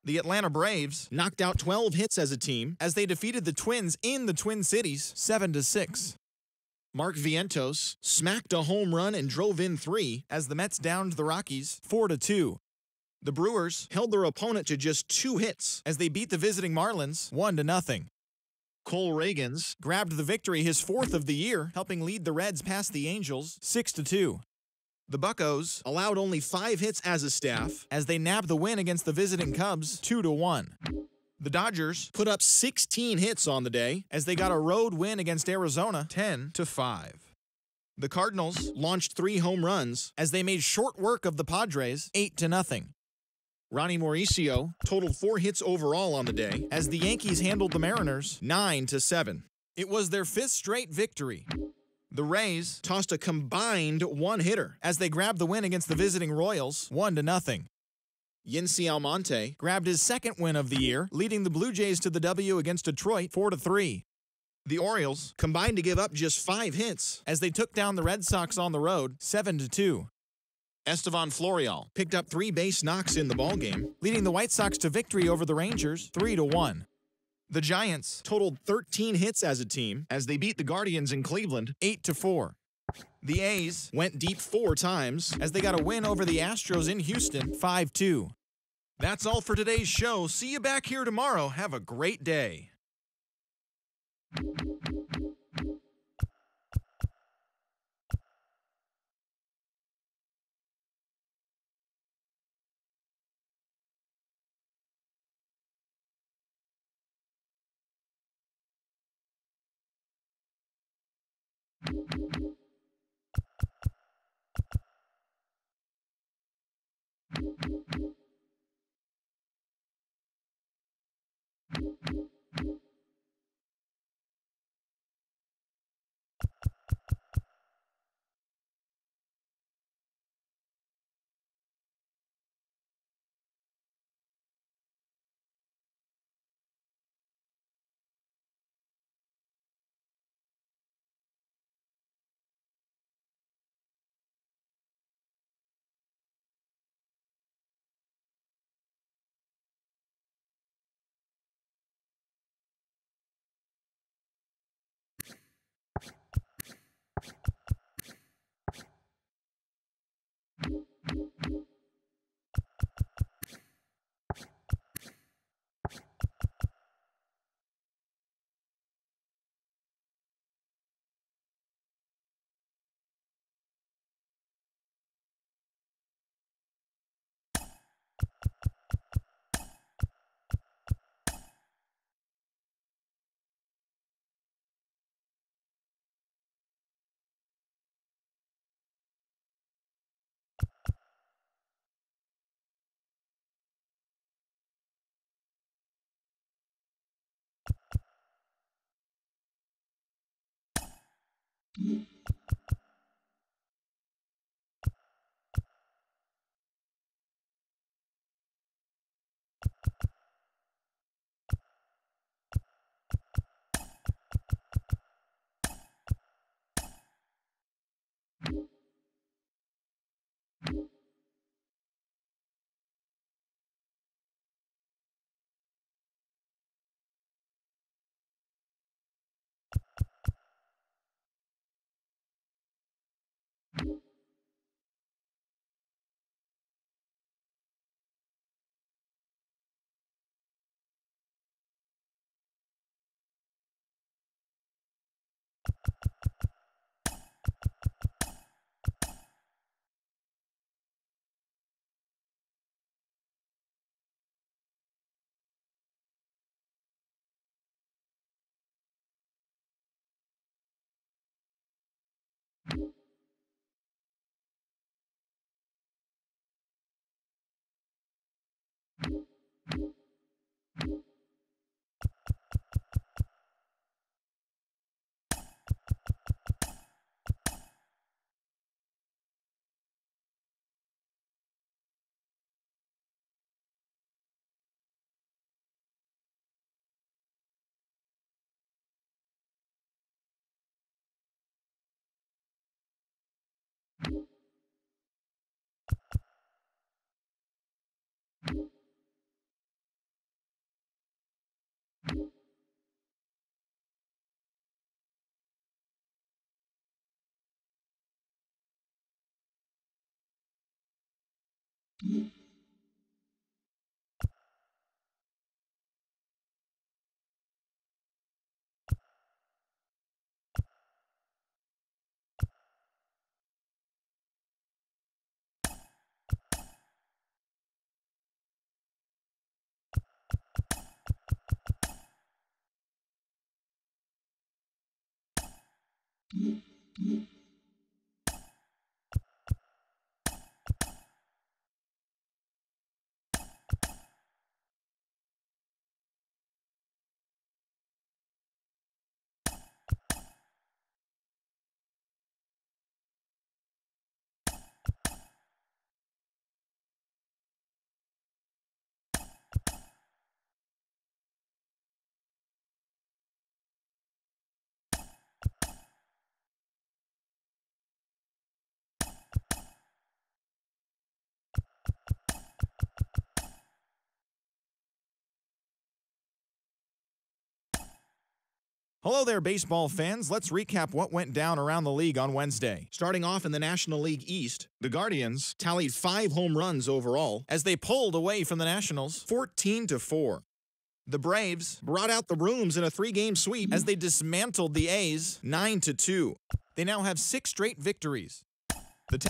The Atlanta Braves knocked out 12 hits as a team as they defeated the Twins in the Twin Cities 7-6. Mark Vientos smacked a home run and drove in 3 as the Mets downed the Rockies 4-2. The Brewers held their opponent to just 2 hits as they beat the visiting Marlins 1-0. Cole Ragans grabbed the victory, his 4th of the year, helping lead the Reds past the Angels 6-2. The Buccos allowed only 5 hits as a staff as they nabbed the win against the visiting Cubs 2-1. The Dodgers put up 16 hits on the day as they got a road win against Arizona 10-5. The Cardinals launched 3 home runs as they made short work of the Padres 8-0. Ronnie Mauricio totaled 4 hits overall on the day as the Yankees handled the Mariners 9-7. It was their 5th straight victory. The Rays tossed a combined 1-hitter as they grabbed the win against the visiting Royals 1-0. Yency Almonte grabbed his 2nd win of the year, leading the Blue Jays to the W against Detroit 4-3. The Orioles combined to give up just 5 hits as they took down the Red Sox on the road 7-2. Estevan Florial picked up 3 base knocks in the ballgame, leading the White Sox to victory over the Rangers 3-1. The Giants totaled 13 hits as a team as they beat the Guardians in Cleveland 8-4. The A's went deep 4 times as they got a win over the Astros in Houston 5-2. That's all for today's show. See you back here tomorrow. Have a great day. Hello there, baseball fans. Let's recap what went down around the league on Wednesday. Starting off in the National League East, the Guardians tallied 5 home runs overall as they pulled away from the Nationals 14-4. The Braves brought out the brooms in a 3-game sweep as they dismantled the A's 9-2. They now have 6 straight victories. The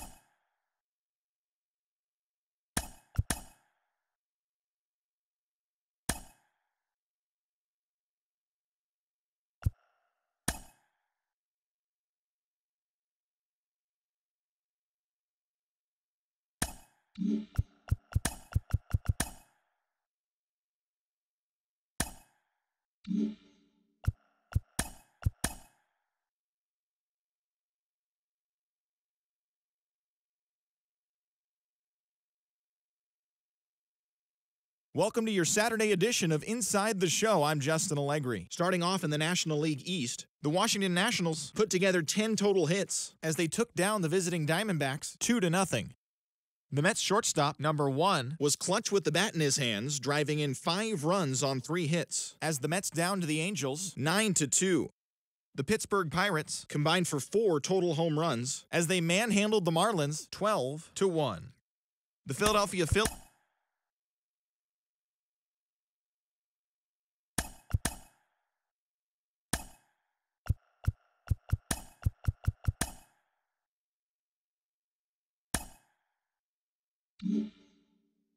Welcome to your Saturday edition of Inside the Show. I'm Justin Allegri. Starting off in the National League East, the Washington Nationals put together 10 total hits as they took down the visiting Diamondbacks 2-0. The Mets shortstop, number 1, was clutch with the bat in his hands, driving in 5 runs on 3 hits, as the Mets downed to the Angels 9-2. The Pittsburgh Pirates combined for 4 total home runs as they manhandled the Marlins 12-1. The Philadelphia Phillies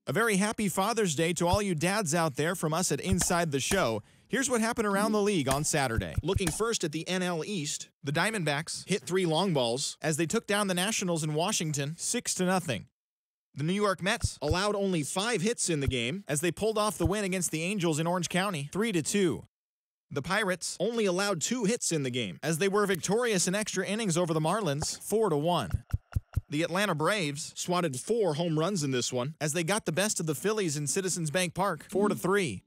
A very happy Father's Day to all you dads out there from us at Inside the Show. Here's what happened around the league on Saturday. Looking first at the NL East, the Diamondbacks hit 3 long balls as they took down the Nationals in Washington 6-0. The New York Mets allowed only 5 hits in the game as they pulled off the win against the Angels in Orange County 3-2. The Pirates only allowed 2 hits in the game as they were victorious in extra innings over the Marlins 4-1. The Atlanta Braves swatted 4 home runs in this one as they got the best of the Phillies in Citizens Bank Park 4-3.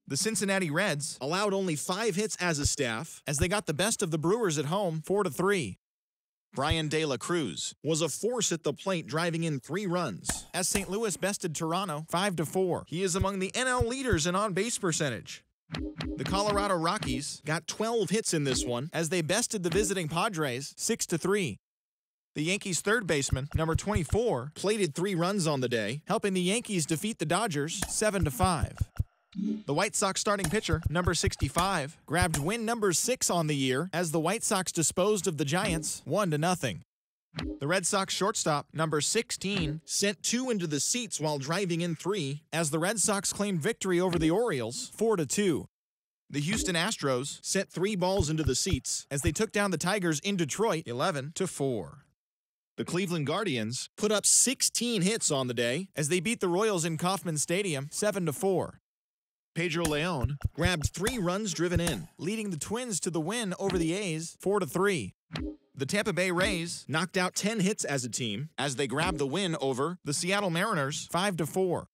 The Cincinnati Reds allowed only 5 hits as a staff as they got the best of the Brewers at home 4-3. Brian De La Cruz was a force at the plate, driving in 3 runs as St. Louis bested Toronto 5-4. He is among the NL leaders in on-base percentage. The Colorado Rockies got 12 hits in this one as they bested the visiting Padres 6-3. The Yankees' third baseman, number 24, plated 3 runs on the day, helping the Yankees defeat the Dodgers 7-5. The White Sox starting pitcher, number 65, grabbed win number 6 on the year as the White Sox disposed of the Giants 1-0. The Red Sox shortstop, number 16, sent 2 into the seats while driving in 3 as the Red Sox claimed victory over the Orioles 4-2. The Houston Astros sent 3 balls into the seats as they took down the Tigers in Detroit 11-4. The Cleveland Guardians put up 16 hits on the day as they beat the Royals in Kauffman Stadium 7-4. Pedro Leon grabbed 3 runs driven in, leading the Twins to the win over the A's 4-3. The Tampa Bay Rays knocked out 10 hits as a team as they grabbed the win over the Seattle Mariners 5-4.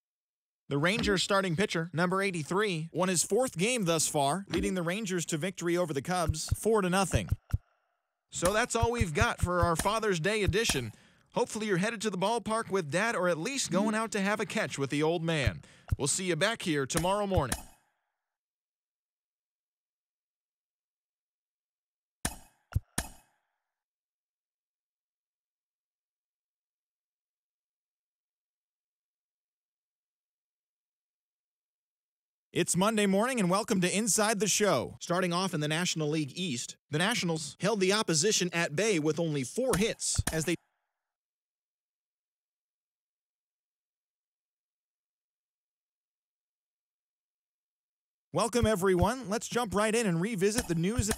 The Rangers starting pitcher, number 83, won his 4th game thus far, leading the Rangers to victory over the Cubs 4-0. So that's all we've got for our Father's Day edition. Hopefully you're headed to the ballpark with Dad, or at least going out to have a catch with the old man. We'll see you back here tomorrow morning. It's Monday morning and welcome to Inside the Show. Starting off in the National League East, the Nationals held the opposition at bay with only 4 hits as they Welcome everyone. Let's jump right in and revisit the news.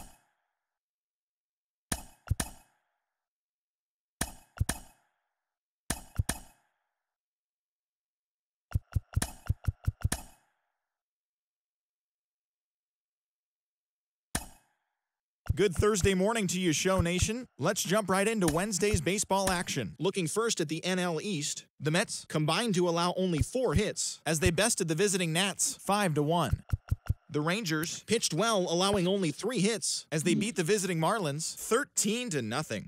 Good Thursday morning to you, Show Nation. Let's jump right into Wednesday's baseball action. Looking first at the NL East, the Mets combined to allow only 4 hits as they bested the visiting Nats 5-1. The Rangers pitched well, allowing only 3 hits as they beat the visiting Marlins 13-0.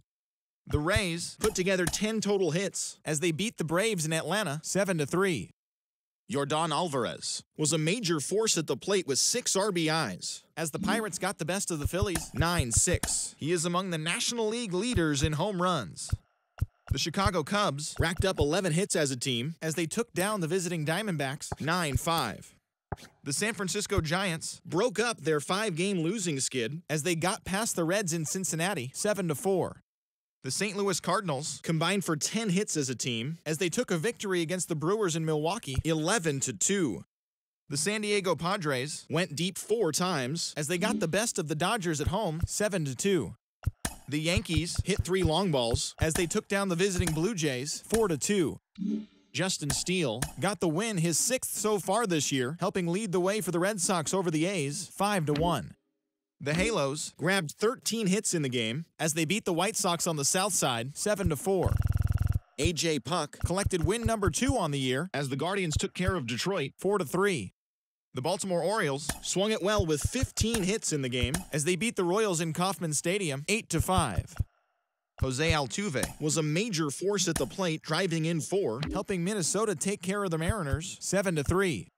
The Rays put together 10 total hits as they beat the Braves in Atlanta 7-3. Yordan Alvarez was a major force at the plate with 6 RBIs as the Pirates got the best of the Phillies 9-6. He is among the National League leaders in home runs. The Chicago Cubs racked up 11 hits as a team as they took down the visiting Diamondbacks 9-5. The San Francisco Giants broke up their 5-game losing skid as they got past the Reds in Cincinnati 7-4. The St. Louis Cardinals combined for 10 hits as a team as they took a victory against the Brewers in Milwaukee 11-2. The San Diego Padres went deep 4 times as they got the best of the Dodgers at home 7-2. The Yankees hit 3 long balls as they took down the visiting Blue Jays 4-2. Justin Steele got the win, his 6th so far this year, helping lead the way for the Red Sox over the A's 5-1. The Halos grabbed 13 hits in the game as they beat the White Sox on the south side 7-4. A.J. Puck collected win number 2 on the year as the Guardians took care of Detroit 4-3. The Baltimore Orioles swung it well with 15 hits in the game as they beat the Royals in Kauffman Stadium 8-5. Jose Altuve was a major force at the plate, driving in 4, helping Minnesota take care of the Mariners 7-3.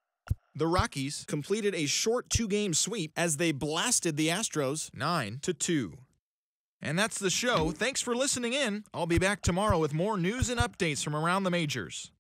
The Rockies completed a short 2-game sweep as they blasted the Astros 9-2. And that's the show. Thanks for listening in. I'll be back tomorrow with more news and updates from around the majors.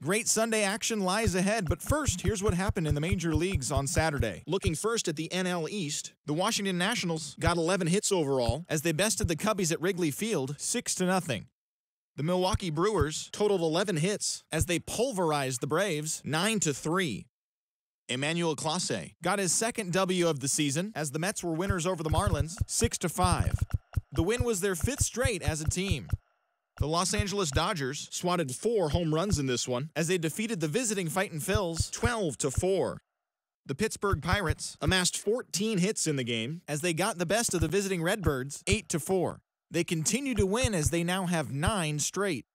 Great Sunday action lies ahead, but first, here's what happened in the major leagues on Saturday. Looking first at the NL East, the Washington Nationals got 11 hits overall as they bested the Cubbies at Wrigley Field 6-0. The Milwaukee Brewers totaled 11 hits as they pulverized the Braves 9-3. Emmanuel Clase got his second W of the season as the Mets were winners over the Marlins 6-5. The win was their fifth straight as a team. The Los Angeles Dodgers swatted 4 home runs in this one as they defeated the visiting Fightin' Phils 12-4. The Pittsburgh Pirates amassed 14 hits in the game as they got the best of the visiting Redbirds 8-4. They continue to win as they now have 9 straight.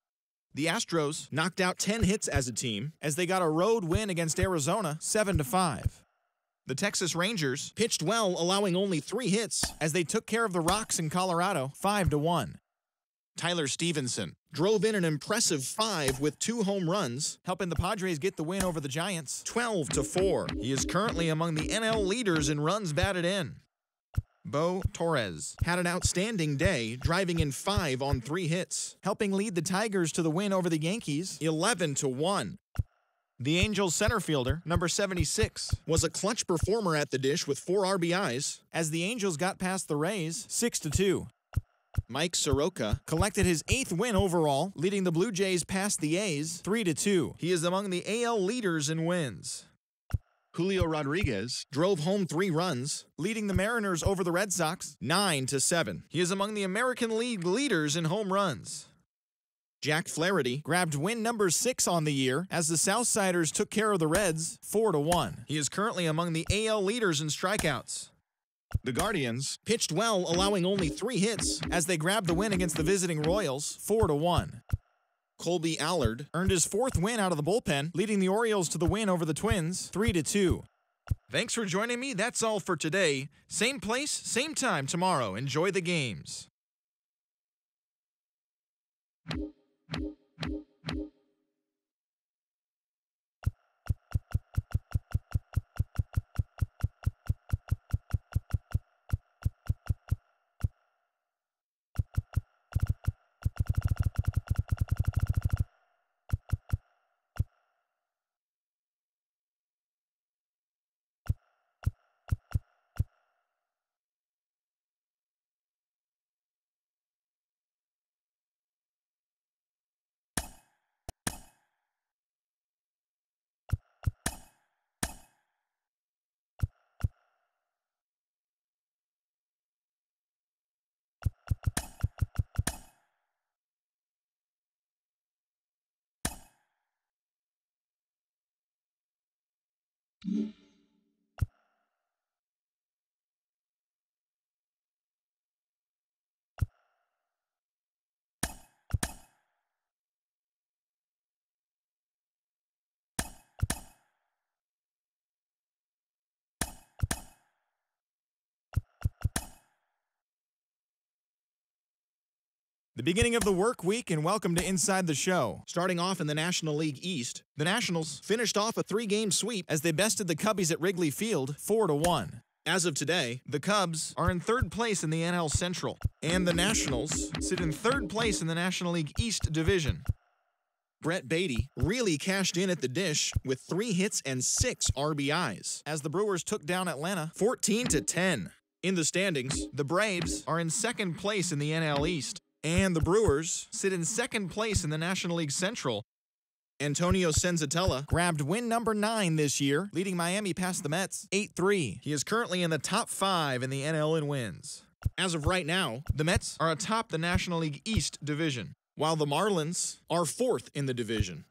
The Astros knocked out 10 hits as a team as they got a road win against Arizona 7-5. The Texas Rangers pitched well, allowing only 3 hits as they took care of the Rocks in Colorado 5-1. Tyler Stevenson drove in an impressive 5 with 2 home runs, helping the Padres get the win over the Giants 12-4. He is currently among the NL leaders in runs batted in. Bo Torres had an outstanding day, driving in 5 on 3 hits, helping lead the Tigers to the win over the Yankees 11-1. The Angels center fielder, number 76, was a clutch performer at the dish with 4 RBIs as the Angels got past the Rays 6-2. Mike Soroka collected his 8th win overall, leading the Blue Jays past the A's 3-2. He is among the AL leaders in wins. Julio Rodriguez drove home 3 runs, leading the Mariners over the Red Sox 9-7. He is among the American League leaders in home runs. Jack Flaherty grabbed win number 6 on the year as the Southsiders took care of the Reds 4-1. He is currently among the AL leaders in strikeouts. The Guardians pitched well, allowing only 3 hits as they grabbed the win against the visiting Royals 4-1. Colby Allard earned his 4th win out of the bullpen, leading the Orioles to the win over the Twins 3-2. Thanks for joining me. That's all for today. Same place, same time tomorrow. Enjoy the games. The beginning of the work week, and welcome to Inside the Show. Starting off in the National League East, the Nationals finished off a 3-game sweep as they bested the Cubbies at Wrigley Field 4-1. As of today, the Cubs are in 3rd place in the NL Central, and the Nationals sit in 3rd place in the National League East Division. Brett Baty really cashed in at the dish with 3 hits and 6 RBIs as the Brewers took down Atlanta 14-10. In the standings, the Braves are in 2nd place in the NL East, and the Brewers sit in 2nd place in the National League Central. Antonio Senzatella grabbed win number 9 this year, leading Miami past the Mets 8-3. He is currently in the top 5 in the NL in wins. As of right now, the Mets are atop the National League East division, while the Marlins are 4th in the division.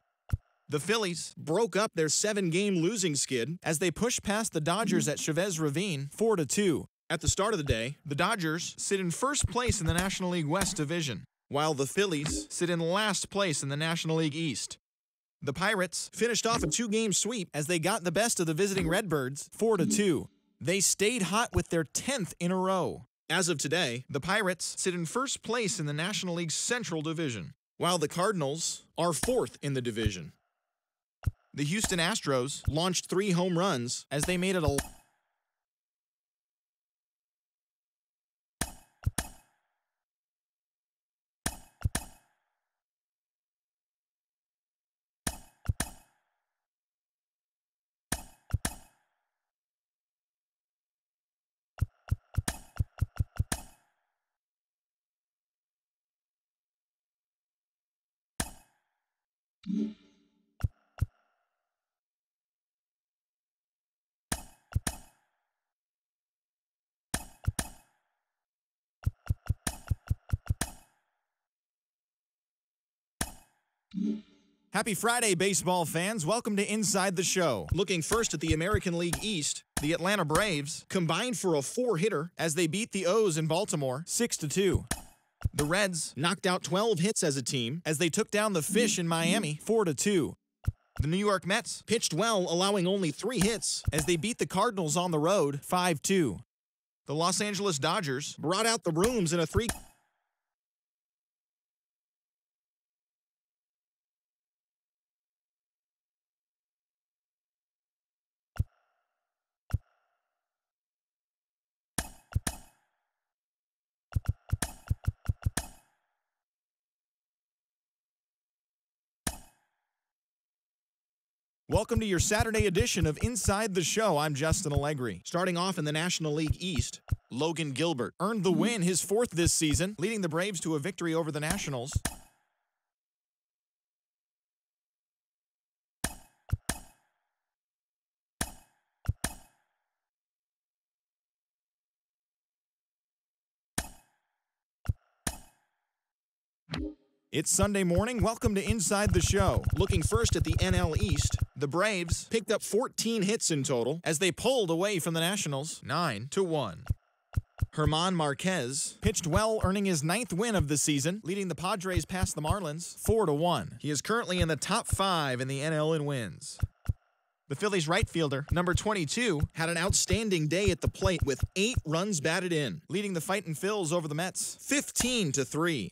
The Phillies broke up their 7-game losing skid as they pushed past the Dodgers at Chavez Ravine 4-2. At the start of the day, the Dodgers sit in 1st place in the National League West Division, while the Phillies sit in last place in the National League East. The Pirates finished off a 2-game sweep as they got the best of the visiting Redbirds 4-2. They stayed hot with their 10th in a row. As of today, the Pirates sit in 1st place in the National League Central Division, while the Cardinals are 4th in the division. The Houston Astros launched 3 home runs as they made it a Happy Friday, baseball fans. Welcome to Inside the Show. Looking first at the American League East, the Atlanta Braves combined for a 4-hitter as they beat the O's in Baltimore 6-2. The Reds knocked out 12 hits as a team as they took down the Fish in Miami 4-2. The New York Mets pitched well, allowing only 3 hits as they beat the Cardinals on the road 5-2. The Los Angeles Dodgers brought out the rooms in a 3- Welcome to your Saturday edition of Inside the Show. I'm Justin Allegri. Starting off in the National League East, Logan Gilbert earned the win, his 4th this season, leading the Braves to a victory over the Nationals. It's Sunday morning. Welcome to Inside the Show. Looking first at the NL East, the Braves picked up 14 hits in total as they pulled away from the Nationals 9-1. German Marquez pitched well, earning his 9th win of the season, leading the Padres past the Marlins 4-1. He is currently in the top 5 in the NL in wins. The Phillies right fielder, number 22, had an outstanding day at the plate with 8 runs batted in, leading the Fightin' Phils over the Mets 15-3.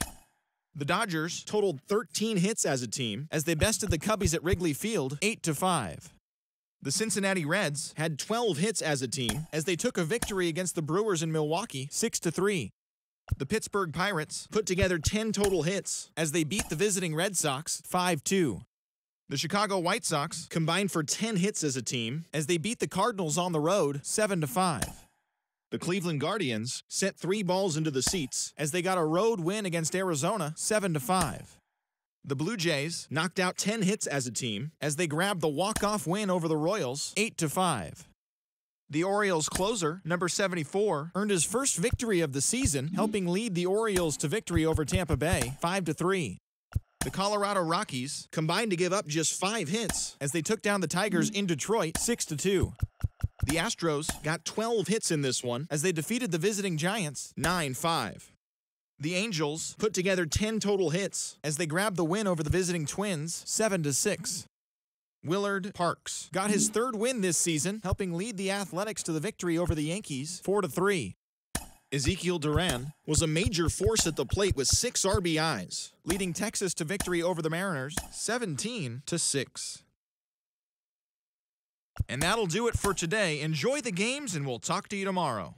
The Dodgers totaled 13 hits as a team as they bested the Cubbies at Wrigley Field 8-5. The Cincinnati Reds had 12 hits as a team as they took a victory against the Brewers in Milwaukee 6-3. The Pittsburgh Pirates put together 10 total hits as they beat the visiting Red Sox 5-2. The Chicago White Sox combined for 10 hits as a team as they beat the Cardinals on the road 7-5. The Cleveland Guardians sent 3 balls into the seats as they got a road win against Arizona 7-5. The Blue Jays knocked out 10 hits as a team as they grabbed the walk-off win over the Royals 8-5. The Orioles closer, number 74, earned his first victory of the season, helping lead the Orioles to victory over Tampa Bay 5-3. The Colorado Rockies combined to give up just 5 hits as they took down the Tigers in Detroit 6-2. The Astros got 12 hits in this one as they defeated the visiting Giants 9-5. The Angels put together 10 total hits as they grabbed the win over the visiting Twins 7-6. Willard Parks got his 3rd win this season, helping lead the Athletics to the victory over the Yankees 4-3. Ezekiel Duran was a major force at the plate with 6 RBIs, leading Texas to victory over the Mariners 17-6. And that'll do it for today. Enjoy the games, and we'll talk to you tomorrow.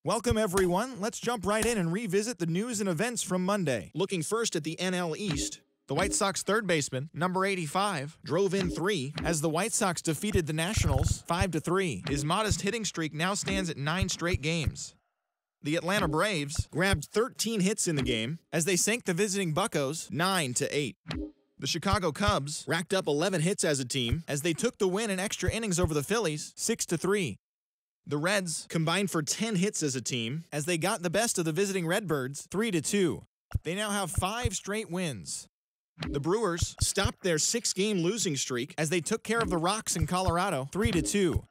Welcome, everyone. Let's jump right in and revisit the news and events from Monday. Looking first at the NL East, the White Sox third baseman, number 85, drove in 3 as the White Sox defeated the Nationals 5-3. His modest hitting streak now stands at 9 straight games. The Atlanta Braves grabbed 13 hits in the game as they sank the visiting Buccos 9-8. The Chicago Cubs racked up 11 hits as a team as they took the win in extra innings over the Phillies 6-3. The Reds combined for 10 hits as a team as they got the best of the visiting Redbirds 3-2. They now have 5 straight wins. The Brewers stopped their 6-game losing streak as they took care of the Rocks in Colorado 3-2.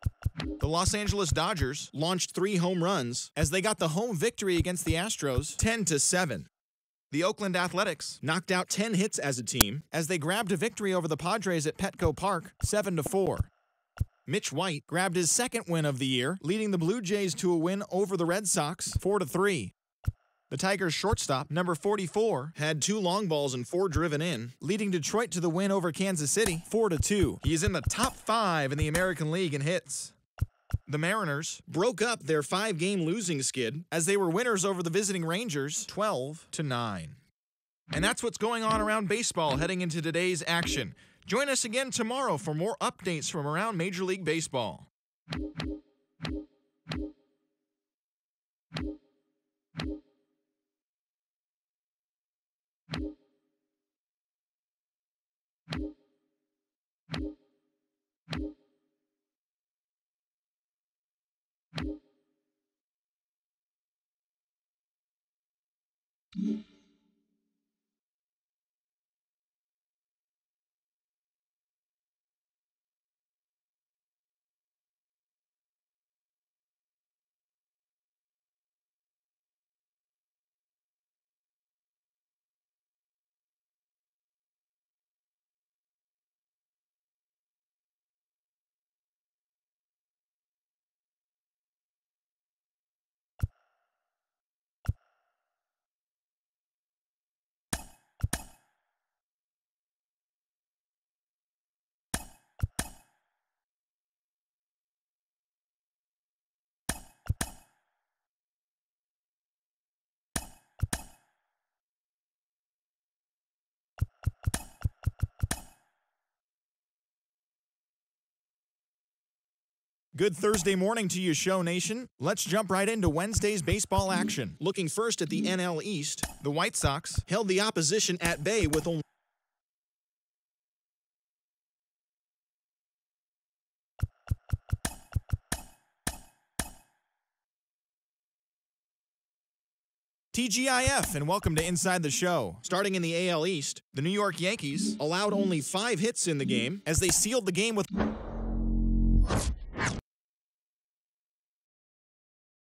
The Los Angeles Dodgers launched 3 home runs as they got the home victory against the Astros 10-7. The Oakland Athletics knocked out 10 hits as a team as they grabbed a victory over the Padres at Petco Park 7-4. Mitch White grabbed his 2nd win of the year, leading the Blue Jays to a win over the Red Sox 4-3. The Tigers shortstop, number 44, had 2 long balls and 4 driven in, leading Detroit to the win over Kansas City 4-2. He is in the top 5 in the American League in hits. The Mariners broke up their 5-game losing skid as they were winners over the visiting Rangers 12-9. And that's what's going on around baseball heading into today's action. Join us again tomorrow for more updates from around Major League Baseball. Good Thursday morning to you, Show Nation. Let's jump right into Wednesday's baseball action. Looking first at the NL East, the White Sox held the opposition at bay with only TGIF, and welcome to Inside the Show. Starting in the AL East, the New York Yankees allowed only 5 hits in the game as they sealed the game with